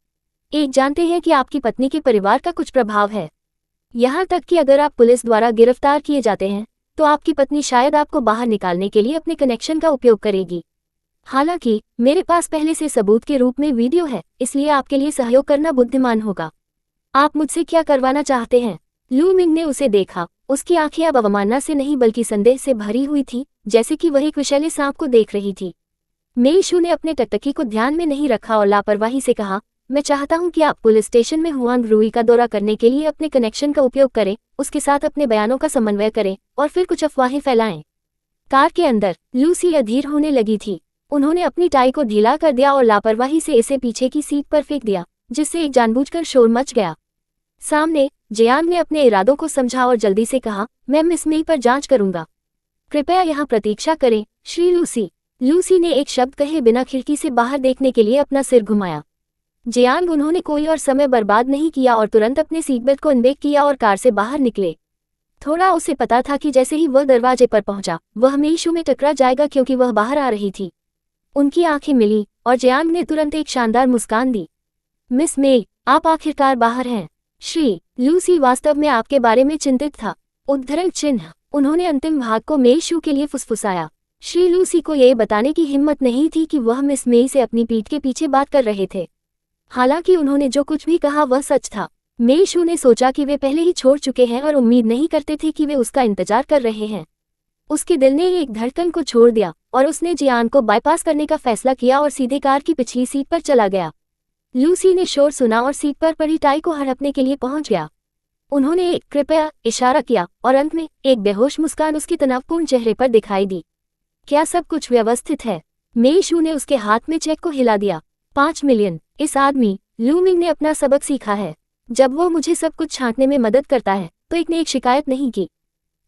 एक जानते हैं कि आपकी पत्नी के परिवार का कुछ प्रभाव है। यहाँ तक कि अगर आप पुलिस द्वारा गिरफ्तार किए जाते हैं तो आपकी पत्नी शायद आपको बाहर निकालने के लिए अपने कनेक्शन का उपयोग करेगी। हालांकि मेरे पास पहले से सबूत के रूप में वीडियो है, इसलिए आपके लिए सहयोग करना बुद्धिमान होगा। आप मुझसे क्या करवाना चाहते हैं? लू मिंग ने उसे देखा। उसकी आंखें अब अवमानना से नहीं बल्कि संदेह से भरी हुई थी, जैसे कि वह एक विषैले सांप को देख रही थी। मेइशू ने अपने टकटकी को ध्यान में नहीं रखा और लापरवाही से कहा, मैं चाहता हूं कि आप पुलिस स्टेशन में हुआंग रूई का दौरा करने के लिए अपने कनेक्शन का उपयोग करें, उसके साथ अपने बयानों का समन्वय करें और फिर कुछ अफवाहें फैलाएं। कार के अंदर लूसी अधीर होने लगी थी। उन्होंने अपनी टाई को ढीला कर दिया और लापरवाही से इसे पीछे की सीट पर फेंक दिया, जिससे एक जानबूझकर शोर मच गया। सामने जियांग ने अपने इरादों को समझा और जल्दी से कहा, मैं मिस मेई पर जांच करूंगा। कृपया यहाँ प्रतीक्षा करें, श्री लूसी। लूसी ने एक शब्द कहे बिना खिड़की से बाहर देखने के लिए अपना सिर घुमाया। जियांग उन्होंने कोई और समय बर्बाद नहीं किया और तुरंत अपने सीट बेल्ट को अनबेक किया और कार से बाहर निकले। थोड़ा उसे पता था कि जैसे ही वह दरवाजे पर पहुंचा वह मेइशू में टकरा जाएगा क्योंकि वह बाहर आ रही थी। उनकी आंखें मिली और जियांग ने तुरंत एक शानदार मुस्कान दी। मिस मेई, आप आखिरकार बाहर हैं। श्री लूसी वास्तव में आपके बारे में चिंतित था। उद्धरण चिन्ह, उन्होंने अंतिम भाग को मेइशू के लिए फुसफुसाया। श्री लूसी को यह बताने की हिम्मत नहीं थी कि वह मिस मेई से अपनी पीठ के पीछे बात कर रहे थे। हालांकि उन्होंने जो कुछ भी कहा वह सच था। मेइशू ने सोचा कि वे पहले ही छोड़ चुके हैं और उम्मीद नहीं करते थे कि वे उसका इंतजार कर रहे हैं। उसके दिल ने एक धड़कन को छोड़ दिया और उसने जियान को बाईपास करने का फैसला किया और सीधे कार की पिछली सीट पर चला गया। लूसी ने शोर सुना और सीट पर पड़ी टाई को हड़पने के लिए पहुंच गया। उन्होंने एक कृपया इशारा किया और अंत में एक बेहोश मुस्कान उसके तनावपूर्ण चेहरे पर दिखाई दी। क्या सब कुछ व्यवस्थित है? मेइशू ने उसके हाथ में चेक को हिला दिया। 5 मिलियन। इस आदमी लू मिंग ने अपना सबक सीखा है। जब वो मुझे सब कुछ छांटने में मदद करता है तो एक ने एक शिकायत नहीं की।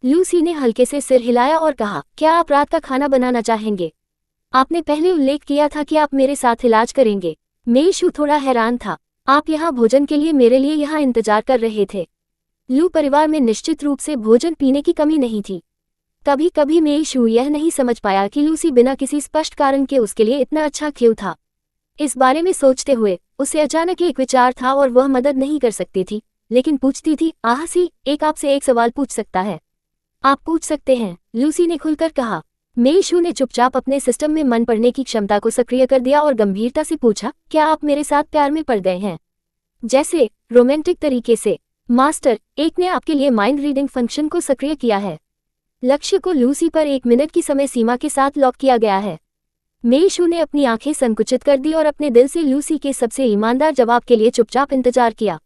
लूसी ने हल्के से सिर हिलाया और कहा, क्या आप रात का खाना बनाना चाहेंगे? आपने पहले उल्लेख किया था कि आप मेरे साथ इलाज करेंगे। मेइशू थोड़ा हैरान था। आप यहाँ भोजन के लिए मेरे लिए यहाँ इंतजार कर रहे थे। लू परिवार में निश्चित रूप से भोजन पीने की कमी नहीं थी। कभी कभी मेइशू यह नहीं समझ पाया कि लूसी बिना किसी स्पष्ट कारण के उसके लिए इतना अच्छा क्यों था। इस बारे में सोचते हुए उसे अचानक एक विचार था और वह मदद नहीं कर सकती थी, लेकिन पूछती थी, आह एक आपसे एक सवाल पूछ सकता है? आप पूछ सकते हैं, लूसी ने खुलकर कहा। मेइशू ने चुपचाप अपने सिस्टम में मन पढ़ने की क्षमता को सक्रिय कर दिया और गंभीरता से पूछा, क्या आप मेरे साथ प्यार में पड़ गए हैं? जैसे रोमांटिक तरीके से। मास्टर, एक ने आपके लिए माइंड रीडिंग फंक्शन को सक्रिय किया है। लक्ष्य को लूसी पर 1 मिनट की समय सीमा के साथ लॉक किया गया है। मेइशू ने अपनी आंखें संकुचित कर दी और अपने दिल से लूसी के सबसे ईमानदार जवाब के लिए चुपचाप इंतजार किया।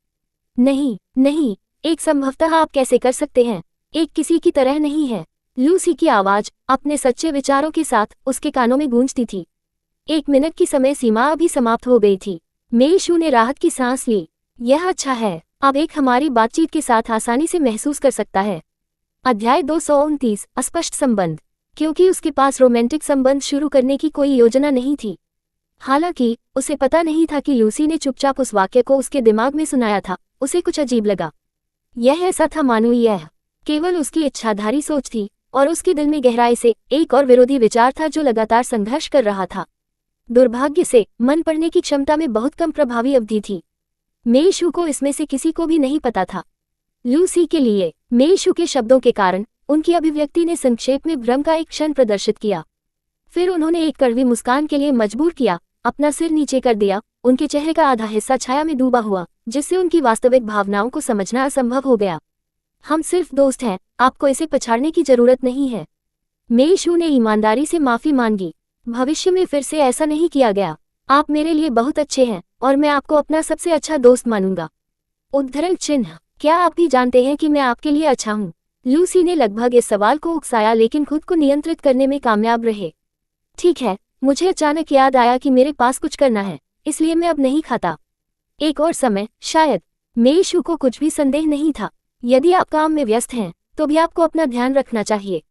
नहीं, एक संभवतः आप कैसे कर सकते हैं? एक किसी की तरह नहीं है। लूसी की आवाज अपने सच्चे विचारों के साथ उसके कानों में गूंजती थी। 1 मिनट की समय सीमा अभी समाप्त हो गई थी। मेइशू ने राहत की सांस ली। यह अच्छा है, अब एक हमारी बातचीत के साथ आसानी से महसूस कर सकता है। अध्याय 229, अस्पष्ट संबंध। क्योंकि उसके पास रोमांटिक संबंध शुरू करने की कोई योजना नहीं थी। हालांकि उसे पता नहीं था कि लूसी ने चुपचाप उस वाक्य को उसके दिमाग में सुनाया था। उसे कुछ अजीब लगा। यह ऐसा था मानो यह केवल उसकी इच्छाधारी सोच थी और उसके दिल में गहराई से एक और विरोधी विचार था जो लगातार संघर्ष कर रहा था। दुर्भाग्य से मन पढ़ने की क्षमता में बहुत कम प्रभावी अवधि थी। मेइशू को इसमें से किसी को भी नहीं पता था। लूसी के लिए मेइशू के शब्दों के कारण उनकी अभिव्यक्ति ने संक्षेप में भ्रम का एक क्षण प्रदर्शित किया। फिर उन्होंने एक कड़वी मुस्कान के लिए मजबूर किया, अपना सिर नीचे कर दिया। उनके चेहरे का आधा हिस्सा छाया में डूबा हुआ, जिससे उनकी वास्तविक भावनाओं को समझना असंभव हो गया। हम सिर्फ दोस्त हैं, आपको इसे पछाड़ने की जरूरत नहीं है। मेई शू ने ईमानदारी से माफी मांगी। भविष्य में फिर से ऐसा नहीं किया गया। आप मेरे लिए बहुत अच्छे हैं और मैं आपको अपना सबसे अच्छा दोस्त मानूंगा। उद्धरण चिन्ह। क्या आप भी जानते हैं कि मैं आपके लिए अच्छा हूँ? लूसी ने लगभग इस सवाल को उकसाया, लेकिन खुद को नियंत्रित करने में कामयाब रहे। ठीक है, मुझे अचानक याद आया कि मेरे पास कुछ करना है, इसलिए मैं अब नहीं खाता। एक और समय, शायद। मेई शू को कुछ भी संदेह नहीं था। यदि आप काम में व्यस्त हैं, तो भी आपको अपना ध्यान रखना चाहिए।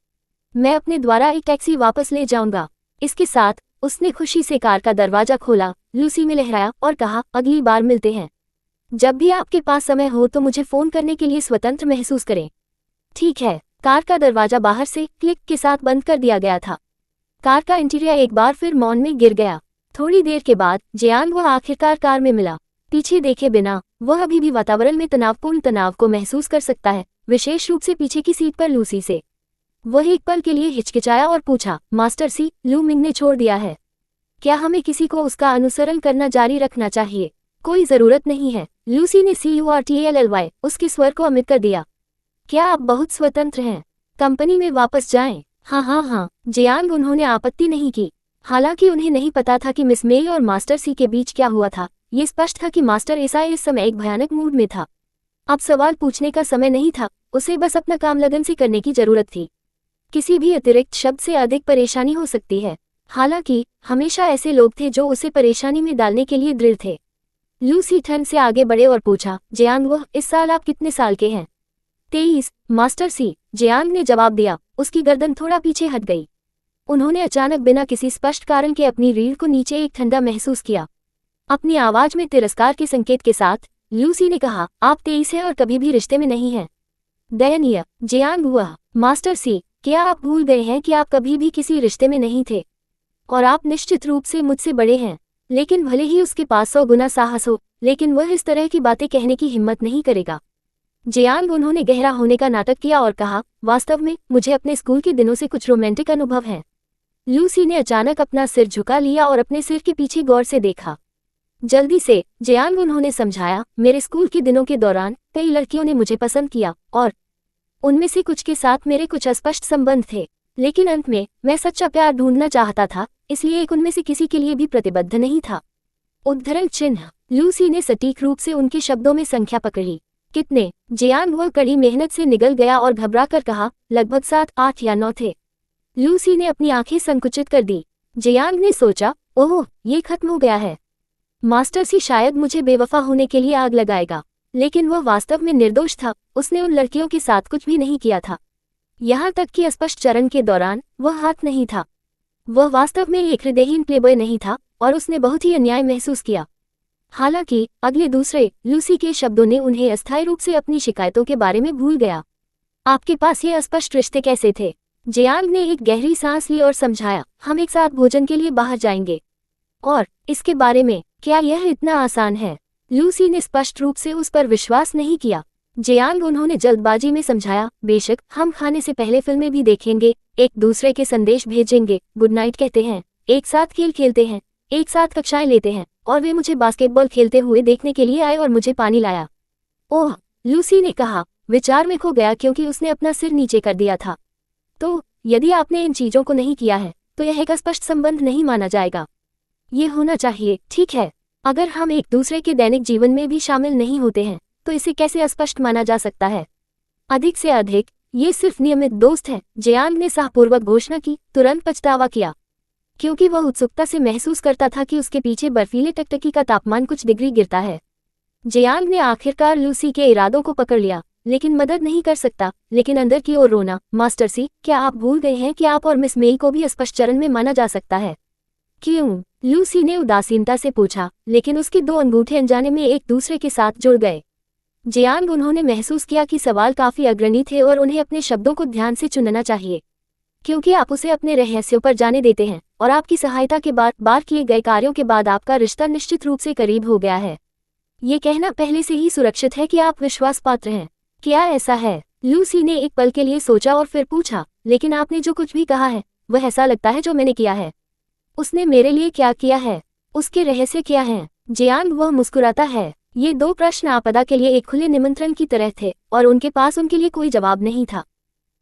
मैं अपने द्वारा एक टैक्सी वापस ले जाऊंगा। इसके साथ उसने खुशी से कार का दरवाजा खोला, लूसी में लहराया और कहा, अगली बार मिलते हैं। जब भी आपके पास समय हो तो मुझे फोन करने के लिए स्वतंत्र महसूस करें। ठीक है। कार का दरवाजा बाहर से क्लिक के साथ बंद कर दिया गया था। कार का इंटीरियर एक बार फिर मौन में गिर गया। थोड़ी देर के बाद जियांग वह आखिरकार कार में मिला। पीछे देखे बिना वह अभी भी वातावरण में तनावपूर्ण तनाव को महसूस कर सकता है, विशेष रूप से पीछे की सीट पर लूसी से। वह एक पल के लिए हिचकिचाया और पूछा, मास्टर सी, लू मिंग ने छोड़ दिया है? क्या हमें किसी को उसका अनुसरण करना जारी रखना चाहिए? कोई जरूरत नहीं है, लूसी ने CURTALLY उसके स्वर को अमित कर दिया। क्या आप बहुत स्वतंत्र हैं? कंपनी में वापस जाएं। हाँ, जियांग। उन्होंने आपत्ति नहीं की। हालांकि उन्हें नहीं पता था कि मिस मेई और मास्टर सी के बीच क्या हुआ था। ये स्पष्ट था कि मास्टर एसाई इस समय एक भयानक मूड में था। अब सवाल पूछने का समय नहीं था, उसे बस अपना काम लगन से करने की जरूरत थी। किसी भी अतिरिक्त शब्द से अधिक परेशानी हो सकती है। हालांकि हमेशा ऐसे लोग थे जो उसे परेशानी में डालने के लिए दृढ़ थे। लूसी ठंड से आगे बढ़े और पूछा, जियांग, वह इस साल आप कितने साल के हैं? 23, मास्टर सी, जियांग ने जवाब दिया। उसकी गर्दन थोड़ा पीछे हट गई। उन्होंने अचानक बिना किसी स्पष्ट कारण के अपनी रीढ़ को नीचे एक ठंडा महसूस किया। अपनी आवाज में तिरस्कार के संकेत के साथ लूसी ने कहा, आप 23 हैं और कभी भी रिश्ते में नहीं हैं। दयनीय। जियांग हुआ। मास्टर सी, क्या आप भूल गए हैं कि आप कभी भी किसी रिश्ते में नहीं थे? और आप निश्चित रूप से मुझसे बड़े हैं। लेकिन भले ही उसके पास 100 गुना साहस हो, लेकिन वह इस तरह की बातें कहने की हिम्मत नहीं करेगा। जियांग। उन्होंने गहरा होने का नाटक किया और कहा, वास्तव में मुझे अपने स्कूल के दिनों से कुछ रोमांटिक अनुभव हैं। लूसी ने अचानक अपना सिर झुका लिया और अपने सिर के पीछे गौर से देखा। जल्दी से, जियांग। उन्होंने समझाया, मेरे स्कूल के दिनों के दौरान कई लड़कियों ने मुझे पसंद किया और उनमें से कुछ के साथ मेरे कुछ अस्पष्ट संबंध थे। लेकिन अंत में मैं सच्चा प्यार ढूंढना चाहता था, इसलिए एक उनमें से किसी के लिए भी प्रतिबद्ध नहीं था। उद्धरण चिन्ह। लूसी ने सटीक रूप से उनके शब्दों में संख्या पकड़ी। कितने? जियांग। वह कड़ी मेहनत से निगल गया और घबरा कर कहा, लगभग 7, 8 या 9 थे। लूसी ने अपनी आंखें संकुचित कर दी। जियांग ने सोचा, ओह, ये खत्म हो गया है। मास्टर सी शायद मुझे बेवफा होने के लिए आग लगाएगा, लेकिन वह वास्तव में निर्दोष था। उसने उन लड़कियों के साथ कुछ भी नहीं किया था। यहाँ तक कि अस्पष्ट चरण के दौरान वह हाथ नहीं था। वह वास्तव में एक हृदयहीन प्लेबॉय नहीं था और उसने बहुत ही अन्याय महसूस किया। हालांकि अगले दूसरे लूसी के शब्दों ने उन्हें अस्थायी रूप से अपनी शिकायतों के बारे में भूल गया। आपके पास ये अस्पष्ट रिश्ते कैसे थे? जियांग ने एक गहरी सांस ली और समझाया, हम एक साथ भोजन के लिए बाहर जाएंगे। और इसके बारे में, क्या यह इतना आसान है? लूसी ने स्पष्ट रूप से उस पर विश्वास नहीं किया। जियांग। उन्होंने जल्दबाजी में समझाया, बेशक, हम खाने से पहले फिल्में भी देखेंगे, एक दूसरे के संदेश भेजेंगे, गुड नाइट कहते हैं, एक साथ खेल खेलते हैं, एक साथ कक्षाएं लेते हैं, और वे मुझे बास्केटबॉल खेलते हुए देखने के लिए आए और मुझे पानी लाया। ओह, लूसी ने कहा, विचार में खो गया क्योंकि उसने अपना सिर नीचे कर दिया था। तो यदि आपने इन चीजों को नहीं किया है, तो यह एक स्पष्ट संबंध नहीं माना जाएगा। ये होना चाहिए, ठीक है। अगर हम एक दूसरे के दैनिक जीवन में भी शामिल नहीं होते हैं, तो इसे कैसे अस्पष्ट माना जा सकता है? अधिक से अधिक, ये सिर्फ नियमित दोस्त हैं। जियांग ने साहपूर्वक घोषणा की, तुरंत पछतावा किया, क्योंकि वह उत्सुकता से महसूस करता था कि उसके पीछे बर्फीले टकटकी का तापमान कुछ डिग्री गिरता है। जियांग ने आखिरकार लूसी के इरादों को पकड़ लिया, लेकिन मदद नहीं कर सकता, लेकिन अंदर की ओर रोना, मास्टर सी, क्या आप भूल गए हैं कि आप और मिस मेई को भी अस्पष्ट चरण में माना जा सकता है? क्यों? लूसी ने उदासीनता से पूछा, लेकिन उसके 2 अंगूठे अनजाने में एक दूसरे के साथ जुड़ गए। जियांग। उन्होंने महसूस किया कि सवाल काफी अग्रणी थे और उन्हें अपने शब्दों को ध्यान से चुनना चाहिए, क्योंकि आप उसे अपने रहस्यों पर जाने देते हैं और आपकी सहायता के बाद बार किए गए कार्यों के बाद आपका रिश्ता निश्चित रूप से करीब हो गया है। ये कहना पहले से ही सुरक्षित है कि आप विश्वास पात्र हैं। क्या ऐसा है? लूसी ने एक पल के लिए सोचा और फिर पूछा, लेकिन आपने जो कुछ भी कहा है वह ऐसा लगता है जो मैंने किया है। उसने मेरे लिए क्या किया है? उसके रहस्य क्या हैं? जियांग वह मुस्कुराता है। ये दो प्रश्न आपदा के लिए एक खुले निमंत्रण की तरह थे और उनके पास उनके लिए कोई जवाब नहीं था।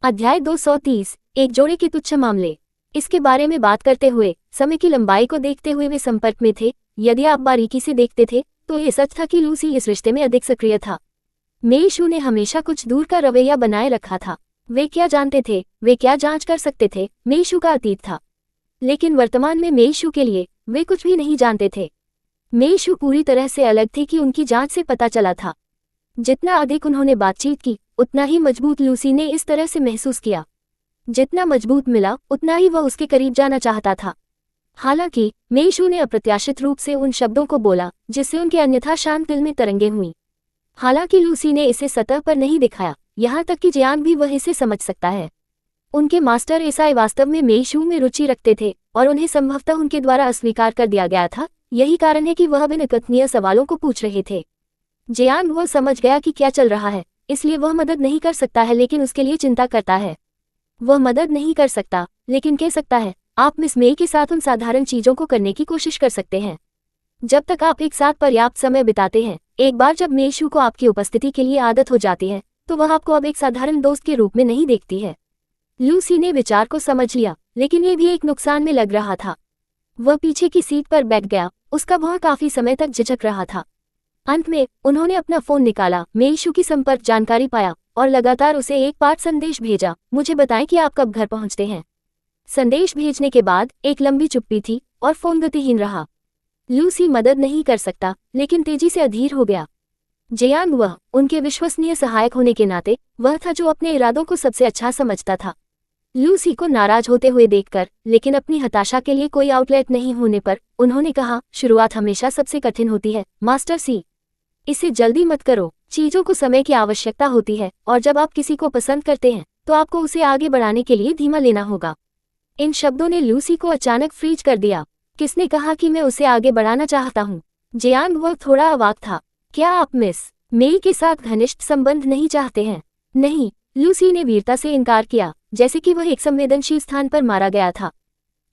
अध्याय 230, एक जोड़े के तुच्छ मामले। इसके बारे में बात करते हुए, समय की लंबाई को देखते हुए वे संपर्क में थे। यदि आप बारीकी से देखते थे तो ये सच था कि लूसी इस रिश्ते में अधिक सक्रिय था। मेइशू ने हमेशा कुछ दूर का रवैया बनाए रखा था। वे क्या जानते थे, वे क्या जांच कर सकते थे, मेइशू का अतीत था। लेकिन वर्तमान में मेइशू के लिए वे कुछ भी नहीं जानते थे। मेइशू पूरी तरह से अलग थे कि उनकी जांच से पता चला था। जितना अधिक उन्होंने बातचीत की उतना ही मजबूत लूसी ने इस तरह से महसूस किया। जितना मजबूत मिला उतना ही वह उसके करीब जाना चाहता था। हालांकि मेइशू ने अप्रत्याशित रूप से उन शब्दों को बोला जिससे उनके अन्यथा शांत दिल में तरंगें हुईं। हालांकि लूसी ने इसे सतह पर नहीं दिखाया, यहाँ तक कि जियांग भी वह इसे समझ सकता है। उनके मास्टर एसाई वास्तव में मेइशू में रुचि रखते थे और उन्हें संभवतः उनके द्वारा अस्वीकार कर दिया गया था। यही कारण है कि वह बिन कथनीय सवालों को पूछ रहे थे। जियांग वो समझ गया कि क्या चल रहा है, इसलिए वह मदद नहीं कर सकता है लेकिन उसके लिए चिंता करता है। वह मदद नहीं कर सकता लेकिन कह सकता है, आप मिस मेई के साथ उन साधारण चीजों को करने की कोशिश कर सकते हैं। जब तक आप एक साथ पर्याप्त समय बिताते हैं, एक बार जब मेइशू को आपकी उपस्थिति के लिए आदत हो जाती है तो वह आपको अब एक साधारण दोस्त के रूप में नहीं देखती है। लूसी ने विचार को समझ लिया, लेकिन ये भी एक नुकसान में लग रहा था। वह पीछे की सीट पर बैठ गया, उसका भौं काफी समय तक झिझक रहा था। अंत में उन्होंने अपना फोन निकाला, मेइशू की संपर्क जानकारी पाया और लगातार उसे एक पाठ संदेश भेजा, मुझे बताएं कि आप कब घर पहुंचते हैं। संदेश भेजने के बाद एक लंबी चुप्पी थी और फोन गतिहीन रहा। लूसी मदद नहीं कर सकता लेकिन तेजी से अधीर हो गया। जियांग वह उनके विश्वसनीय सहायक होने के नाते वह था जो अपने इरादों को सबसे अच्छा समझता था। लूसी को नाराज होते हुए देखकर, लेकिन अपनी हताशा के लिए कोई आउटलेट नहीं होने पर, उन्होंने कहा, शुरुआत हमेशा सबसे कठिन होती है मास्टर सी। इसे जल्दी मत करो, चीजों को समय की आवश्यकता होती है और जब आप किसी को पसंद करते हैं तो आपको उसे आगे बढ़ाने के लिए धीमा लेना होगा। इन शब्दों ने लूसी को अचानक फ्रीज कर दिया। किसने कहा कि मैं उसे आगे बढ़ाना चाहता हूँ? जियांग वह थोड़ा अवाक था। क्या आप मिस मेई के साथ घनिष्ठ संबंध नहीं चाहते हैं? नहीं, लूसी ने वीरता से इनकार किया, जैसे कि वह एक संवेदनशील स्थान पर मारा गया था।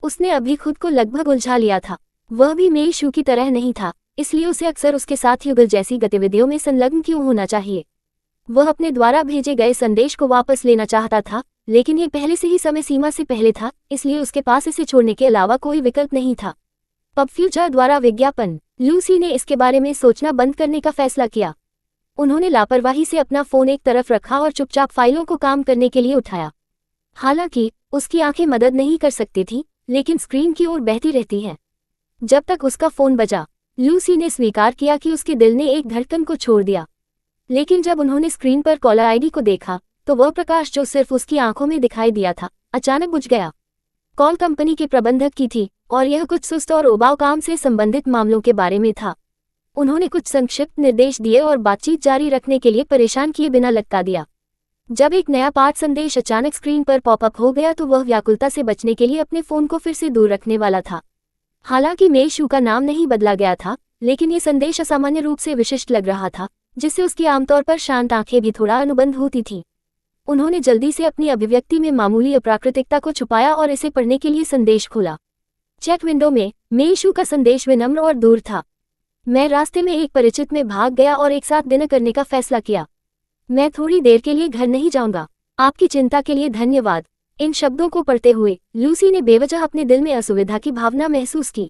उसने अभी खुद को लगभग उलझा लिया था। वह भी मेइशू की तरह नहीं था, इसलिए उसे अक्सर उसके साथ युगल जैसी गतिविधियों में संलग्न क्यों होना चाहिए। वह अपने द्वारा भेजे गए संदेश को वापस लेना चाहता था, लेकिन ये पहले से ही समय सीमा से पहले था, इसलिए उसके पास इसे छोड़ने के अलावा कोई विकल्प नहीं था। पब फ्यूचर द्वारा विज्ञापन। लूसी ने इसके बारे में सोचना बंद करने का फैसला किया। उन्होंने लापरवाही से अपना फोन एक तरफ रखा और चुपचाप फाइलों को काम करने के लिए उठाया। हालांकि उसकी आंखें मदद नहीं कर सकती थीं, लेकिन स्क्रीन की ओर बहती रहती हैं। जब तक उसका फोन बजा, लूसी ने स्वीकार किया कि उसके दिल ने एक धड़कन को छोड़ दिया। लेकिन जब उन्होंने स्क्रीन पर कॉलर आईडी को देखा तो वह प्रकाश जो सिर्फ उसकी आंखों में दिखाई दिया था, अचानक बुझ गया। कॉल कंपनी के प्रबंधक की थी और यह कुछ सुस्त और उबाऊ काम से संबंधित मामलों के बारे में था। उन्होंने कुछ संक्षिप्त निर्देश दिए और बातचीत जारी रखने के लिए परेशान किए बिना लटका दिया। जब एक नया पाठ संदेश अचानक स्क्रीन पर पॉपअप हो गया तो वह व्याकुलता से बचने के लिए अपने फोन को फिर से दूर रखने वाला था। हालांकि मेइशू का नाम नहीं बदला गया था, लेकिन ये संदेश असामान्य रूप से विशिष्ट लग रहा था, जिससे उसकी आमतौर पर शांत आंखें भी थोड़ा अनुबंध होती थीं। उन्होंने जल्दी से अपनी अभिव्यक्ति में मामूली अप्राकृतिकता को छुपाया और इसे पढ़ने के लिए संदेश खोला। चैट विंडो में मेइशू का संदेश विनम्र और दूर था। मैं रास्ते में एक परिचित में भाग गया और एक साथ डिनर करने का फैसला किया। मैं थोड़ी देर के लिए घर नहीं जाऊंगा। आपकी चिंता के लिए धन्यवाद। इन शब्दों को पढ़ते हुए लूसी ने बेवजह अपने दिल में असुविधा की भावना महसूस की।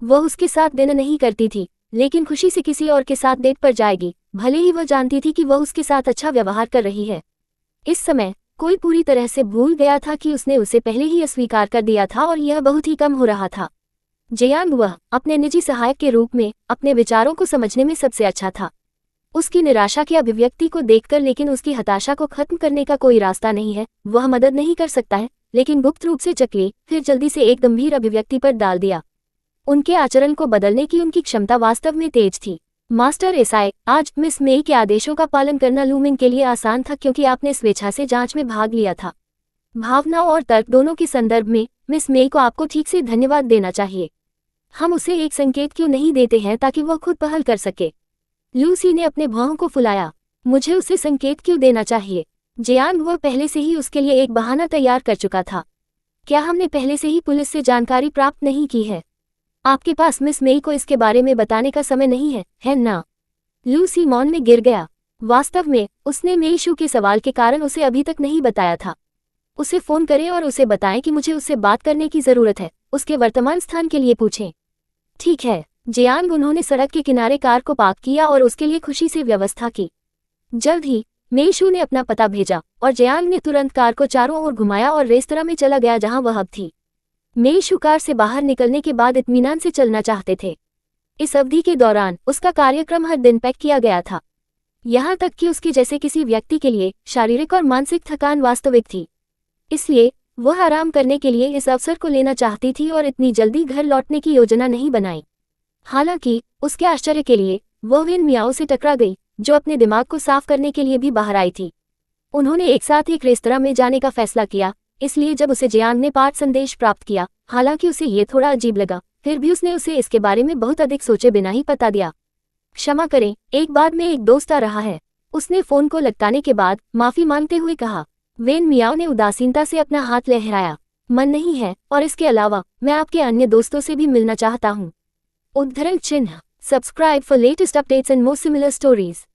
वह उसके साथ डिनर नहीं करती थी, लेकिन खुशी से किसी और के साथ डेट पर जाएगी, भले ही वह जानती थी कि वह उसके साथ अच्छा व्यवहार कर रही है। इस समय कोई पूरी तरह से भूल गया था कि उसने उसे पहले ही अस्वीकार कर दिया था और यह बहुत ही कम हो रहा था। जियांग वह अपने निजी सहायक के रूप में अपने विचारों को समझने में सबसे अच्छा था। उसकी निराशा की अभिव्यक्ति को देखकर, लेकिन उसकी हताशा को खत्म करने का कोई रास्ता नहीं है। वह मदद नहीं कर सकता है, लेकिन गुप्त रूप से चकली, फिर जल्दी से एक गंभीर अभिव्यक्ति पर डाल दिया। उनके आचरण को बदलने की उनकी क्षमता वास्तव में तेज थी। मास्टर एसाई, आज मिस मेई के आदेशों का पालन करना लूमिंग के लिए आसान था क्योंकि आपने स्वेच्छा से जांच में भाग लिया था। भावना और तर्क दोनों के संदर्भ में मिस मेई को आपको ठीक से धन्यवाद देना चाहिए। हम उसे एक संकेत क्यों नहीं देते हैं ताकि वह खुद पहल कर सके? लूसी ने अपने भौं को फुलाया। मुझे उसे संकेत क्यों देना चाहिए? जियांग वो पहले से ही उसके लिए एक बहाना तैयार कर चुका था। क्या हमने पहले से ही पुलिस से जानकारी प्राप्त नहीं की है? आपके पास मिस मेई को इसके बारे में बताने का समय नहीं है ना? लू सीमोन में गिर गया। वास्तव में उसने मेई शू के सवाल के कारण उसे अभी तक नहीं बताया था। उसे फोन करें और उसे बताएं कि मुझे उससे बात करने की जरूरत है, उसके वर्तमान स्थान के लिए पूछें। ठीक है जियांग। उन्होंने सड़क के किनारे कार को पार्क किया और उसके लिए खुशी से व्यवस्था की। जल्द ही मेई शू ने अपना पता भेजा और जियांग ने तुरंत कार को चारों ओर घुमाया और रेस्तरां में चला गया जहां वह अब थी। मेई शू कार से बाहर निकलने के बाद इत्मीनान से चलना चाहते थे। इस अवधि के दौरान उसका कार्यक्रम हर दिन पैक किया गया था, यहाँ तक कि उसके जैसे किसी व्यक्ति के लिए शारीरिक और मानसिक थकान वास्तविक थी। इसलिए वह आराम करने के लिए इस अवसर को लेना चाहती थी और इतनी जल्दी घर लौटने की योजना नहीं बनाई। हालांकि उसके आश्चर्य के लिए वह वेन मियाओ से टकरा गई, जो अपने दिमाग को साफ करने के लिए भी बाहर आई थी। उन्होंने एक साथ एक रेस्तरां में जाने का फैसला किया, इसलिए जब उसे जियांग ने पाठ संदेश प्राप्त किया, हालांकि उसे ये थोड़ा अजीब लगा, फिर भी उसने उसे इसके बारे में बहुत अधिक सोचे बिना ही पता दिया। क्षमा करें, एक बार में एक दोस्त आ रहा है, उसने फोन को लटकाने के बाद माफी मांगते हुए कहा। वेन मियाओ ने उदासीनता से अपना हाथ लहराया। मन नहीं है, और इसके अलावा मैं आपके अन्य दोस्तों से भी मिलना चाहता हूँ। उद्धरण चिन्ह। Subscribe for latest updates and more similar stories.